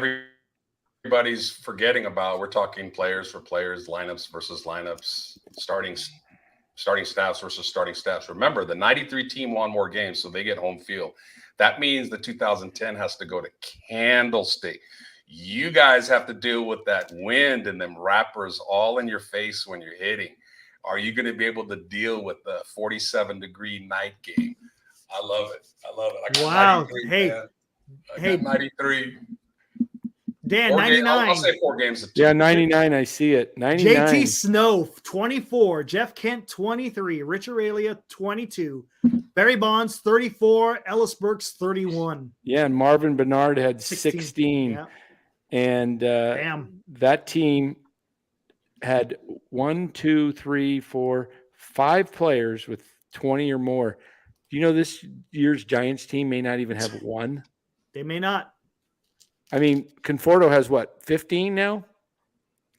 everybody's forgetting about, we're talking players for players, lineups versus lineups, starting staffs versus starting staffs. Remember, the 93 team won more games, so they get home field. That means the 2010 has to go to Candlestick. You guys have to deal with that wind and them wrappers all in your face when you're hitting. Are you going to be able to deal with the 47-degree night game? I love it. I got Wow. 93, Hey, man. I got 93. Dan, 99. I'll say 4 games. Yeah, 99. I see it. 99. JT Snow, 24. Jeff Kent, 23. Rich Aurelia, 22. Barry Bonds, 34. Ellis Burks, 31. Yeah, and Marvin Bernard had 16. Yeah. And that team had 5 players with 20 or more. Do you know this year's Giants team may not even have one? They may not. I mean, Conforto has what, 15 now?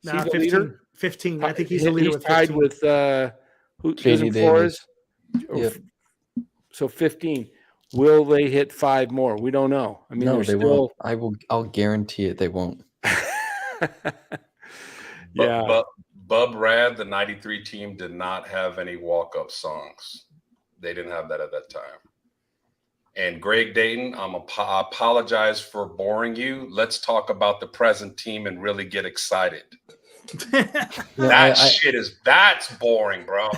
Nah, 15. 15. I think he's the leader with 15. Tied with JD Flores. Yep. So 15. Will they hit 5 more? We don't know. I mean, no, they won't. I'll guarantee it. They won't. Yeah. But Bub Rad, the 93 team, did not have any walk-up songs. They didn't have that at that time. And Greg Dayton, I apologize for boring you. Let's talk about the present team and really get excited. That's boring, bro.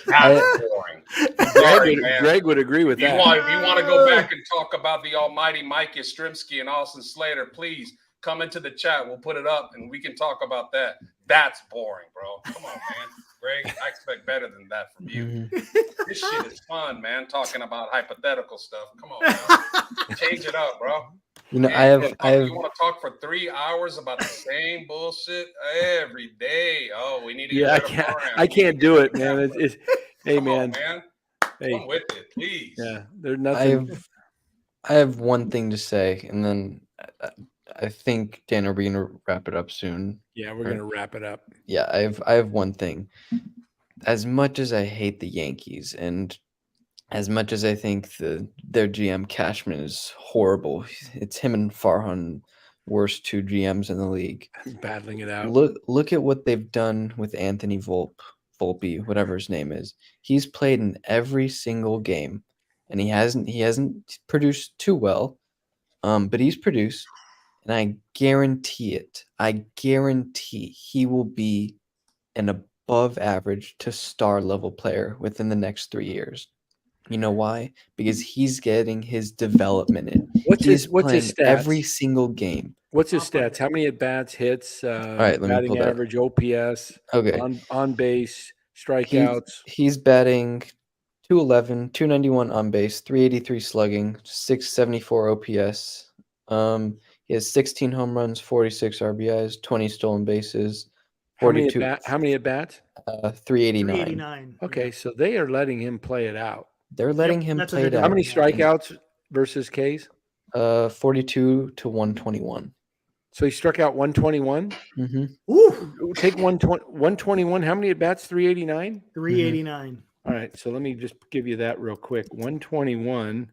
That's boring. Sorry, Greg would agree with that. If you want to go back and talk about the almighty Mike Yastrzemski and Austin Slater, please come into the chat. We'll put it up and we can talk about that. That's boring, bro. Come on, man. Greg, I expect better than that from you. Mm-hmm. This shit is fun, man. Talking about hypothetical stuff. Come on, man. Change it up, bro. You know, You want to talk for 3 hours about the same bullshit every day? Oh, we need to get I can't do it, man. Hey, man. Hey, come with it, please. Yeah, there's nothing. I have one thing to say, and then I think, Dan, are we going to wrap it up soon? Yeah, we're going to wrap it up. Yeah, I have one thing. As much as I hate the Yankees, and as much as I think their GM Cashman is horrible, it's him and Farhan, worst 2 GMs in the league. Battling it out. Look at what they've done with Anthony Volpe, whatever his name is. He's played in every single game, and he hasn't produced too well, but he's produced, and I guarantee he will be an above average to star level player within the next 3 years. You know why? Because he's getting his development in. What's his stats? Every single game. What's his stats? How many at bats, hits, all right, let me pull that average, OPS, okay, on base, strikeouts? He's batting 211, 291 on base, 383 slugging, 674 OPS. He has 16 home runs, 46 RBIs, 20 stolen bases, 42. How many at bats? 389. 389. Okay, so they are letting him play it out. They're letting him play it out. How many strikeouts versus Ks? 42 to 121. So he struck out 121? Mm-hmm. Ooh. Take 121. How many at bats? 389? 389. Mm-hmm. All right, so let me just give you that real quick. 121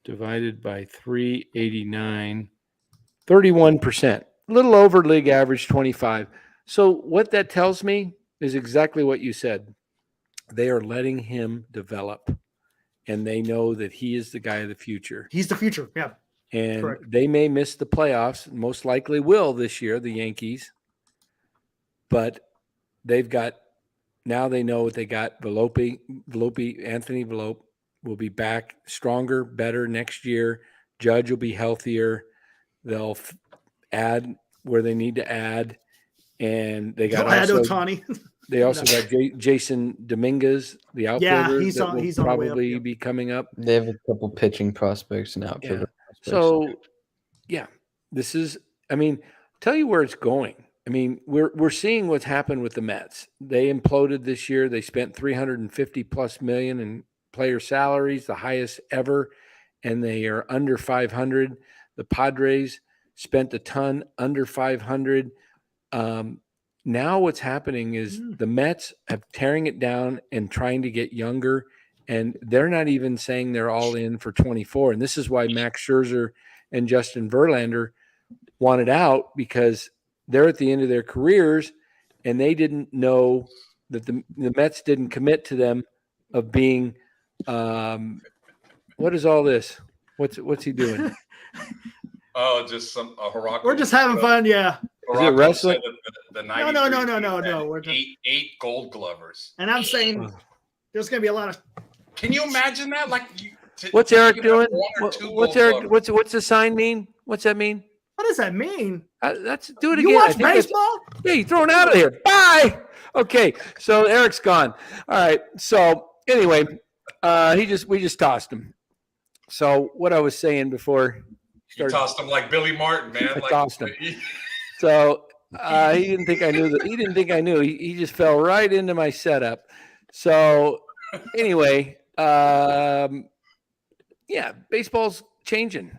divided by 389, 31%. A little over league average, 25. So what that tells me is exactly what you said. They are letting him develop, and they know that he is the guy of the future. He's the future, yeah. And correct. They may miss the playoffs, most likely will this year, the Yankees. But they've got, now they know what they got. Anthony Volpe will be back stronger, better next year. Judge will be healthier. They'll add where they need to add. And they got Ohtani. They also got Jason Dominguez, the outfielder. Yeah, he's probably be coming up. They have a couple pitching prospects and outfielder prospects. So, yeah, this is. I mean, tell you where it's going. I mean, we're seeing what's happened with the Mets. They imploded this year. They spent $350+ million in player salaries, the highest ever, and they are under 500. The Padres spent a ton, under 500. Now what's happening is the Mets are tearing it down and trying to get younger, and they're not even saying they're all in for 24. And this is why Max Scherzer and Justin Verlander wanted out, because they're at the end of their careers, and they didn't know that the Mets didn't commit to them of being what is all this? What's he doing? Oh, just a Morocco. We're just having fun, yeah. Morocco wrestling? said that the No. 93 We're had eight gold glovers. And I'm saying there's going to be a lot of. Can you imagine that? Like, What's Eric doing? What's Eric? What's the sign mean? What's that mean? What does that mean? Let's do it You again. watch baseball? Yeah, you thrown out of here. Bye. Okay, so Eric's gone. All right. So anyway, we just tossed him. So what I was saying before, You tossed him like Billy Martin, man. I tossed him. So he didn't think I knew that. He didn't think I knew. He just fell right into my setup. So anyway, yeah, baseball's changing.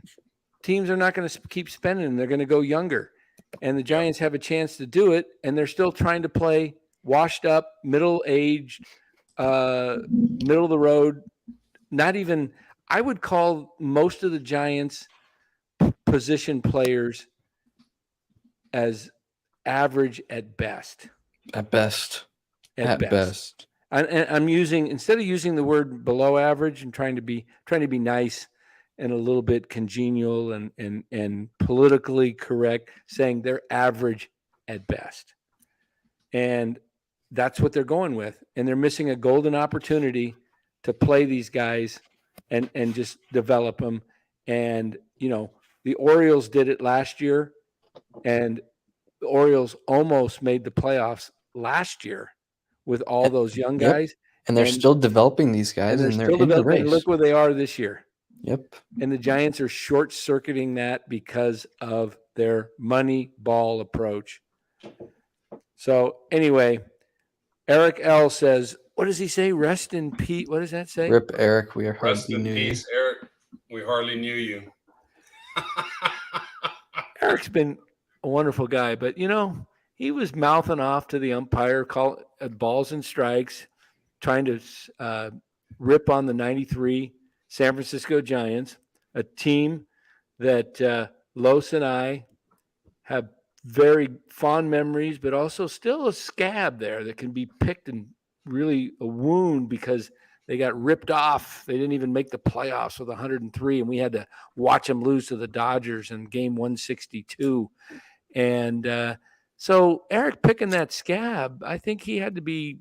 Teams are not going to keep spending. They're going to go younger. And the Giants have a chance to do it, and they're still trying to play washed up, middle-aged, middle of the road. Not even – I would call most of the Giants position players as average at best. At best. I'm using – instead of using the word below average and trying to be nice – and a little bit congenial and politically correct, saying they're average at best. And that's what they're going with. And they're missing a golden opportunity to play these guys and just develop them. And, you know, the Orioles did it last year, and the Orioles almost made the playoffs last year with all those young guys. And they're still developing these guys, and they're in the race. Look where they are this year. Yep. And the Giants are short-circuiting that because of their money ball approach. So anyway, Eric L. says, what does he say? Rest in peace. What does that say? Rip Eric, we are Rest hardly in knew peace, you. Eric. We hardly knew you. Eric's been a wonderful guy, but, you know, he was mouthing off to the umpire, call balls and strikes, trying to rip on the 93 San Francisco Giants, a team that Los and I have very fond memories, but also still a scab there that can be picked and really a wound because they got ripped off. They didn't even make the playoffs with 103, and we had to watch them lose to the Dodgers in game 162. And so Eric picking that scab, I think he had to be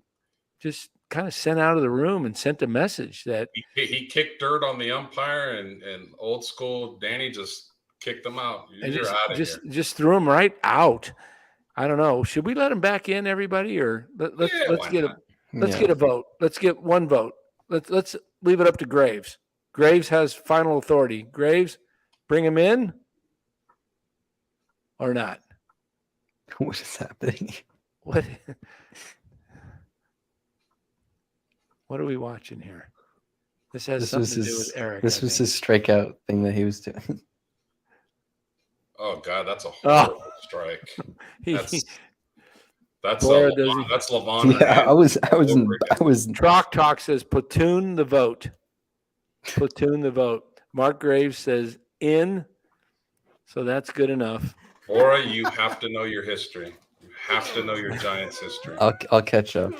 just kind of sent out of the room and sent a message that he kicked dirt on the umpire, and old school Danny just kicked him out. You're out of here. Just threw him right out. I don't know. Should we let him back in, everybody, or let's get a vote. Let's get one vote. Let's leave it up to Graves. Graves has final authority. Graves, bring him in or not? What is happening? What are we watching here? This has something to do with Eric. This was his strikeout thing that he was doing. Oh God, that's a horrible strike. That's Lavon. Yeah, I was. Trock Talk says platoon the vote. Platoon the vote. Mark Graves says in. So that's good enough. Bora, you have to know your history. You have to know your Giants history. I'll catch up.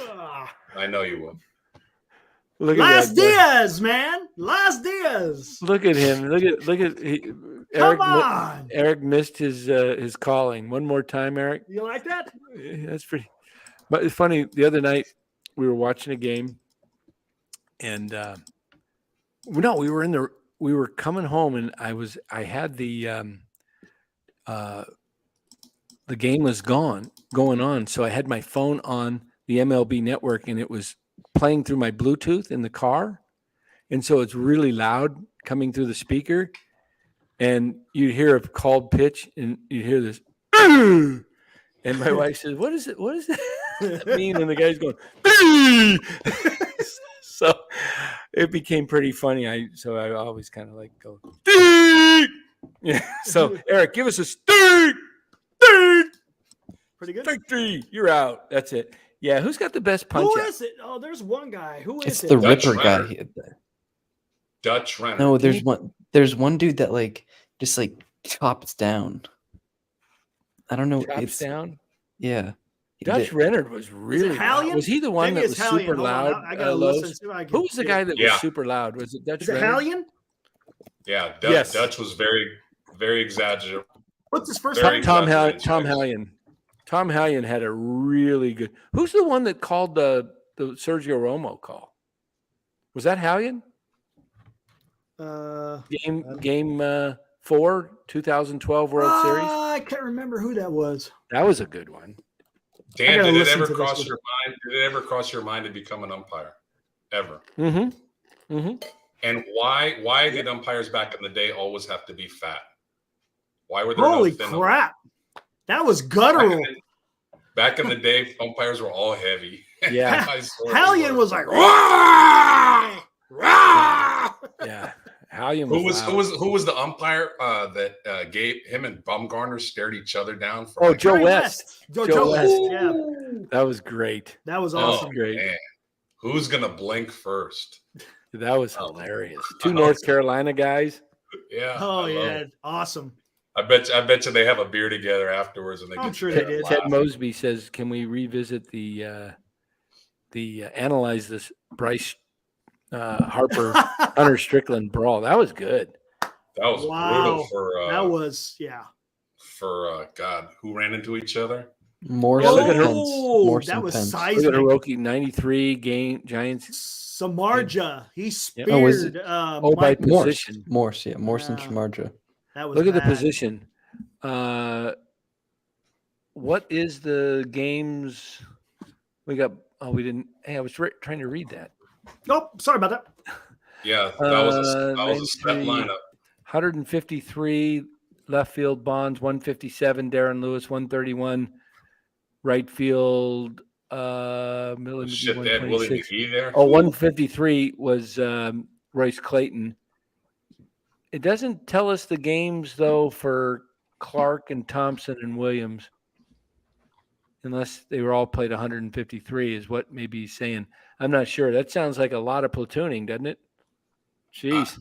I know you will. Look Las Diaz, man. Las Diaz. Look at him. Look at Eric. Come on. Eric missed his calling. One more time, Eric. You like that? That's pretty. But it's funny. The other night we were watching a game, and we were coming home, and I had the game was going on, so I had my phone on the MLB network, and it was playing through my Bluetooth in the car. And so it's really loud coming through the speaker. And you hear a called pitch and you hear this. And my wife says, what is it? What does that mean? And the guy's going, so it became pretty funny. So I always kind of like go, yeah. So Eric, give us a sting. Pretty good. Strike three. You're out. That's it. Yeah, who's got the best punch? Who is it? Oh, there's one guy. Who is it? It's the Ripper guy. Dutch Renner. No, there's one dude that just chops down. I don't know. Chops down? Yeah. Dutch Renner was really loud. Was he the one that was super loud? I gotta listen to Who was the guy that was super loud? Was it Dutch Renner? Hallion? Yeah, Dutch was very, very exaggerated. What's his first name? Tom Hallion. Tom Hallion had a really good. Who's the one that called the Sergio Romo call? Was that Hallion? Game 4, 2012 World Series. I can't remember who that was. That was a good one. Dan, did it ever cross your mind? Did it ever cross your mind to become an umpire? Ever? Mm-hmm. Mm-hmm. And why did umpires back in the day always have to be fat? Why were there Holy no thin crap? That was guttural. Back in the day, umpires were all heavy. Yeah. Hallion was like, rah! Rah! Yeah. Hallion was who was the umpire that gave him and Bumgarner stared each other down? For Joe West. Joe West. Yeah. That was great. That was awesome. Great. Man. Who's gonna blink first? That was hilarious. 2 North Carolina guys. Yeah. Oh yeah, awesome. I bet you they have a beer together afterwards, and I'm sure they did. Ted Mosby says, "Can we revisit the analyze this Bryce Harper Hunter Strickland brawl? That was good. That was brutal for. That was For God, who ran into each other? Morse that was Pence. seismic. Look at Hiroki, 93 game Giants. Samardzija, he speared. By position. Morse and Samardzija. That was Look bad. at the position. What is the games we got? Oh, we didn't. Hey, I was trying to read that. Oh, sorry about that. Yeah, that was a step lineup. 153 left field Bonds, 157 Darren Lewis, 131 right field. Shit, they had Willie McGee there. Oh, 153 was Royce Clayton. It doesn't tell us the games though for Clark and Thompson and Williams, unless they were all played 153, is what maybe he's saying. I'm not sure. That sounds like a lot of platooning, doesn't it? Jeez.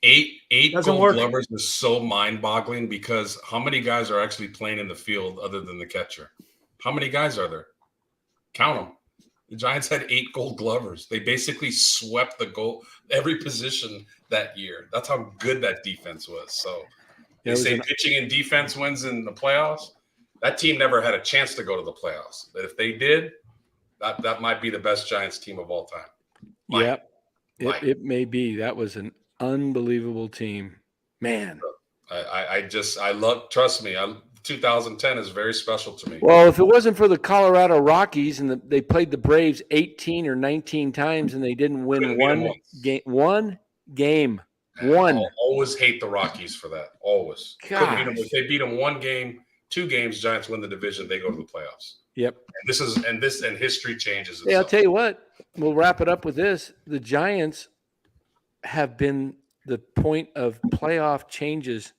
8 Gold Glovers is so mind-boggling because how many guys are actually playing in the field other than the catcher? How many guys are there? Count them. The Giants had 8 Gold Glovers. They basically swept every position that year. That's how good that defense was. So they say pitching and defense wins in the playoffs. That team never had a chance to go to the playoffs. But if they did, that might be the best Giants team of all time. Yep. It may be. That was an unbelievable team. Man. I love, trust me, 2010 is very special to me. Well, if it wasn't for the Colorado Rockies and they played the Braves 18 or 19 times and they didn't win one game. I'll always hate the Rockies for that. Always. If they beat them 1 game, 2 games, Giants win the division, they go to the playoffs. Yep. And history changes. Hey, I'll tell you what. We'll wrap it up with this. The Giants have been the point of playoff changes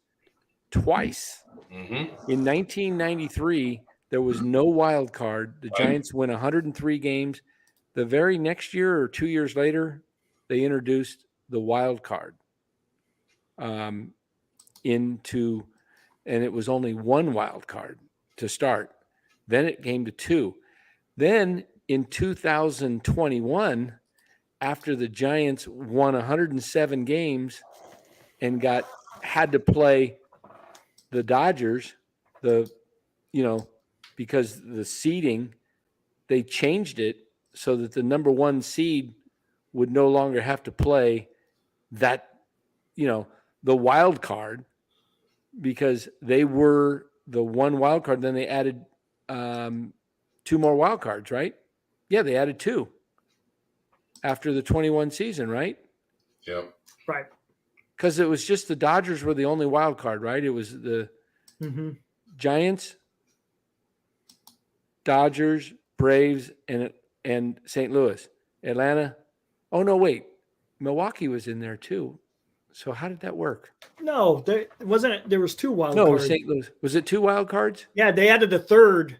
twice. Mm-hmm. In 1993, there was no wild card. The Giants win 103 games. The very next year or 2 years later, they introduced the wild card and it was only 1 wild card to start. Then it came to 2. Then in 2021, after the Giants won 107 games and had to play the Dodgers, because the seeding, they changed it so that the number 1 seed would no longer have to play that, the wild card, because they were the 1 wild card. Then they added 2 more wild cards, right? Yeah, they added 2 after the 21 season, right? Yep. Right. Because it was just the Dodgers were the only wild card, right? It was the Giants, Dodgers, Braves, and St. Louis. Atlanta. Oh, no, wait. Milwaukee was in there too. So how did that work? No, there was 2 wild cards. No, St. Louis. Was it 2 wild cards? Yeah, they added a 3rd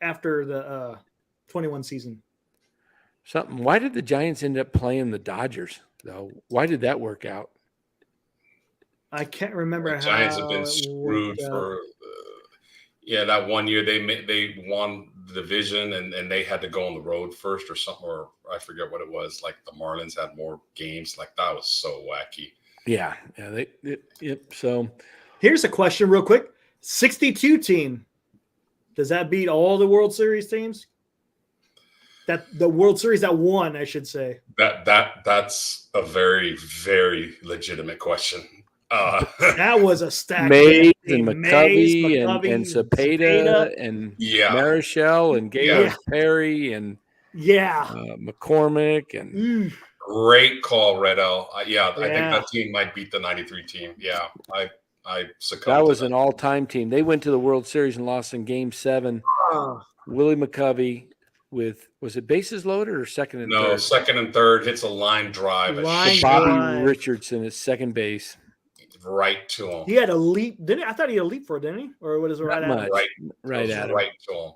after the 21 season. Why did the Giants end up playing the Dodgers, though? Why did that work out? I can't remember how. The Giants have been screwed for that 1 year they won the division and they had to go on the road first or something, or I forget what it was. Like the Marlins had more games. Like that was so wacky. Yeah. So here's a question real quick. 62 team. Does that beat all the World Series teams? That the World Series that won, I should say. That's a very, very legitimate question. That was a stack. Mays and McCovey and Cepeda and Marichal and Gaylord Perry and McCormick and great call, Red L. I think that team might beat the 93 team. Yeah, I succumbed. That was an all-time team. They went to the World Series and lost in Game 7. Willie McCovey with, was it bases loaded or second and third? No, second and third, hits a line drive. Bobby Richardson at second base. Right to him. He had a leap, didn't he? I thought he had a leap for it, didn't he? Or what is it, right at him? Right at him. Right to him.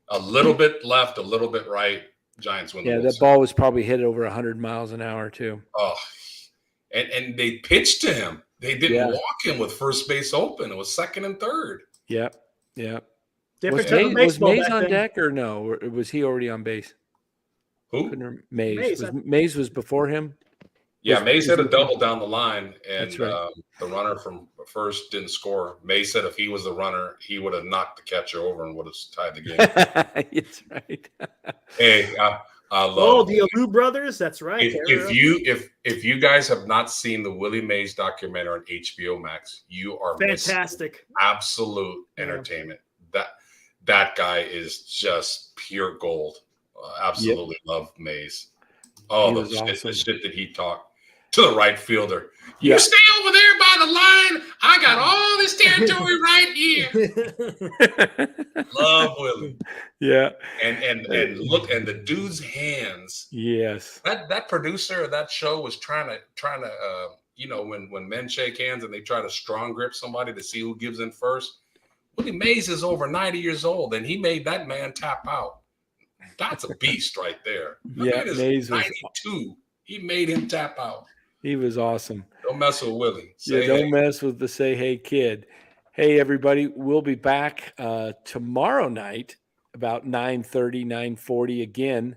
A little bit left, a little bit right. Giants win the World that Series. ball was probably hit over 100 miles an hour too. Oh, and they pitched to him. They didn't walk him with first base open. It was second and third. Yep. Was Mays on deck or no? Or was he already on base? Who? Mays. Mays was before him? Yeah, Mays had a double down the line, and the runner from first didn't score. Mays said if he was the runner, he would have knocked the catcher over and would have tied the game. That's right. Hey, I love the Alou brothers. That's right. If you guys have not seen the Willie Mays documentary on HBO Max, you are fantastic. Absolute entertainment. That guy is just pure gold. Absolutely love Mays. Oh, the shit that he talked to the right fielder. You stay over there by the line. I got all this territory right here. Love Willie. Yeah. And look, and the dude's hands. Yes. That producer of that show was trying to when men shake hands and they try to strong grip somebody to see who gives in first. Willie Mays is over 90 years old, and he made that man tap out. That's a beast right there. Mays was 92. He made him tap out. He was awesome. Don't mess with Willie. Don't mess with the Say Hey Kid. Hey, everybody. We'll be back tomorrow night about 9:30, 9:40 again.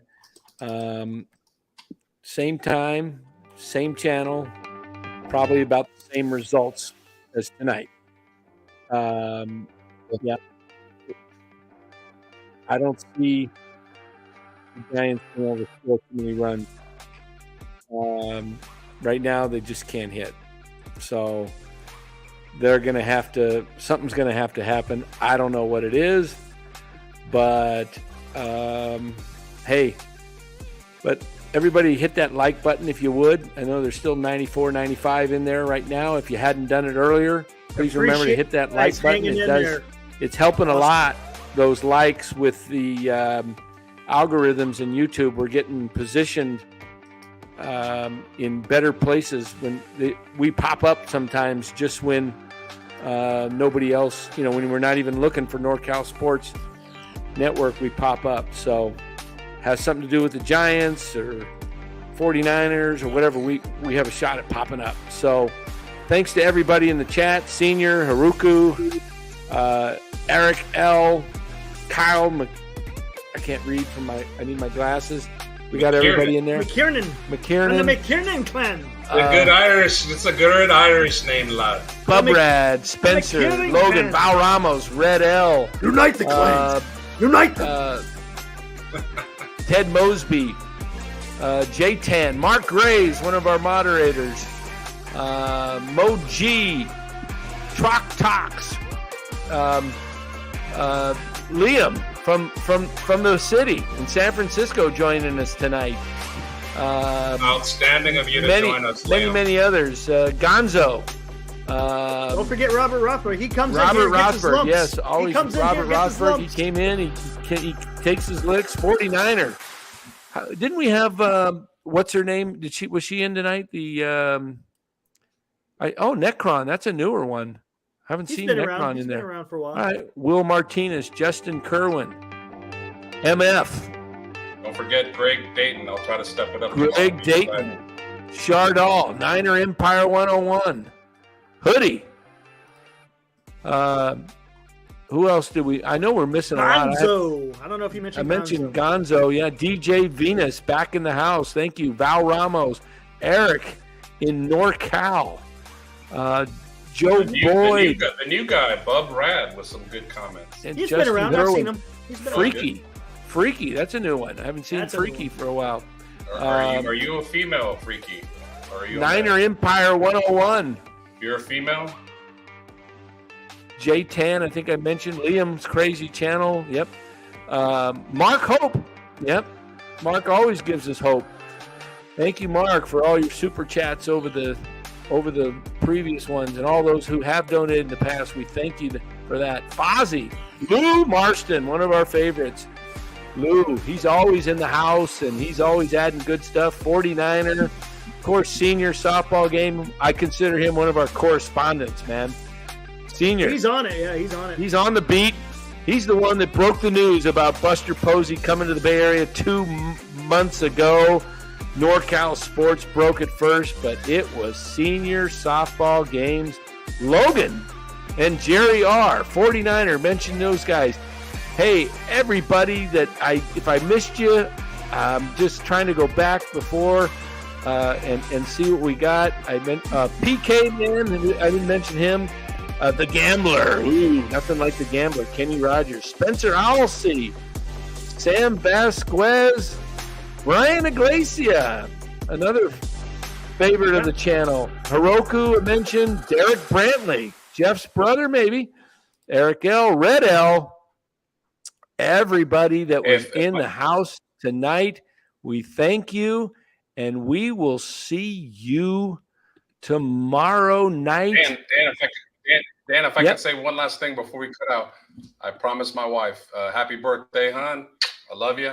Same time, same channel, probably about the same results as tonight. I don't see the Giants being able to score too many runs. Right now, they just can't hit. So they're going to have to – something's going to have to happen. I don't know what it is. But, hey, but everybody hit that like button if you would. I know there's still 94, 95 in there right now. If you hadn't done it earlier, please remember to hit that like button. It's helping a lot, those likes with the algorithms in YouTube. We're getting positioned in better places when we pop up sometimes just when nobody else, when we're not even looking for NorCal Sports Network, we pop up. So has something to do with the Giants or 49ers or whatever, we have a shot at popping up. So thanks to everybody in the chat, Senior, Haruku, Eric L, Kyle, I can't read I need my glasses. We got everybody in there. McKiernan. The McKiernan clan. It's a good Irish name, lad. Bubrad, Spencer, Logan, Val Ramos, Red L. Unite the clans. Unite them. Ted Mosby, J10, Mark Graves, one of our moderators, Mo G, Trock Tox, Liam from the city in San Francisco joining us tonight. Outstanding of you to join us, Liam. Many others. Gonzo. Don't forget Robert Rothberg. He comes Robert in here and gets his Rothberg, lumps. yes, always. Robert Rothberg. He came in. He takes his licks. 49er. Didn't we have what's her name? Was she in tonight? Necron. That's a newer one. I haven't seen Necron in there. He's been around for a while. All right. Will Martinez, Justin Kerwin, MF. Don't forget Greg Dayton. I'll try to step it up. Greg Dayton, Chardall, Niner Empire 101, Hoodie. Who else did we? I know we're missing a lot. Gonzo. I don't know if you mentioned. I mentioned Gonzo. Yeah, DJ Venus back in the house. Thank you, Val Ramos, Eric in NorCal. Joe Boyd. The new guy, Bub Rad, with some good comments. And He's Justin been around. Irwin. I've seen him. He's been around. Freaky. That's a new one. I haven't seen That's a Freaky for a while. Are you a female, Freaky? Or are you Niner Empire 101. You're a female? J Tan, I think I mentioned. Liam's Crazy Channel. Yep. Mark Hope. Yep. Mark always gives us hope. Thank you, Mark, for all your super chats over the previous ones and all those who have donated in the past. We thank you for that. Fozzie, Lou Marston, one of our favorites. Lou, he's always in the house and he's always adding good stuff. 49er, of course, senior softball game. I consider him one of our correspondents, man. Senior. He's on it. Yeah, he's on it. He's on the beat. He's the one that broke the news about Buster Posey coming to the Bay Area 2 months ago. NorCal Sports broke it first, but it was senior softball games. Logan and Jerry R., 49er, mentioned those guys. Hey, everybody if I missed you, I'm just trying to go back before and see what we got. I meant PK Man, I didn't mention him. The Gambler, nothing like the Gambler. Kenny Rogers, Spencer Owlsey, Sam Vasquez, Ryan Iglesia, another favorite of the channel. Hiroku, I mentioned. Derek Brantley, Jeff's brother, maybe. Eric L, Red L. Everybody that was in the house tonight, we thank you, and we will see you tomorrow night. Dan, if I could say one last thing before we cut out, I promised my wife, happy birthday, hon. I love you.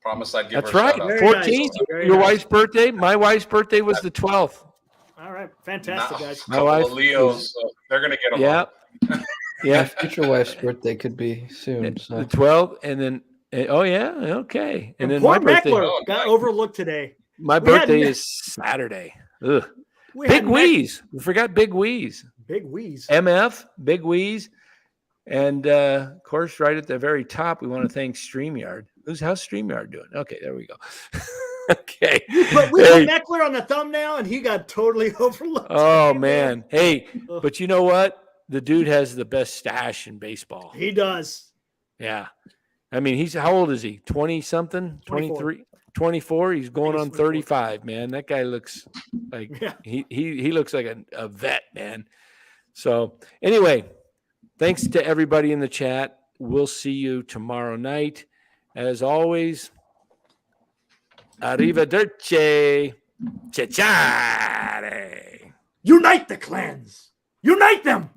Promise I'd give her a shout out. 14th, your wife's birthday. My wife's birthday was the 12th. All right, fantastic, guys. My wife, Leos, so they're going to get along. Yeah. Yeah. My future wife's birthday could be soon. So. The 12th, and then, okay. And then poor my birthday got overlooked today. My birthday is Saturday. Ugh. Big Wheeze. We forgot Big Wheeze. Big Wheeze. MF, Big Wheeze. And, of course, right at the very top, we want to thank StreamYard. How's StreamYard doing? Okay, there we go. Okay. We put Meckler on the thumbnail, and he got totally overlooked. Oh, man. Hey, but you know what? The dude has the best stash in baseball. He does. Yeah. I mean, how old is he? 20-something? 23? 24? He's going on 35, man. That guy looks like he looks like a vet, man. So, anyway, thanks to everybody in the chat. We'll see you tomorrow night. As always, arrivederci. Ciao. Unite the clans. Unite them.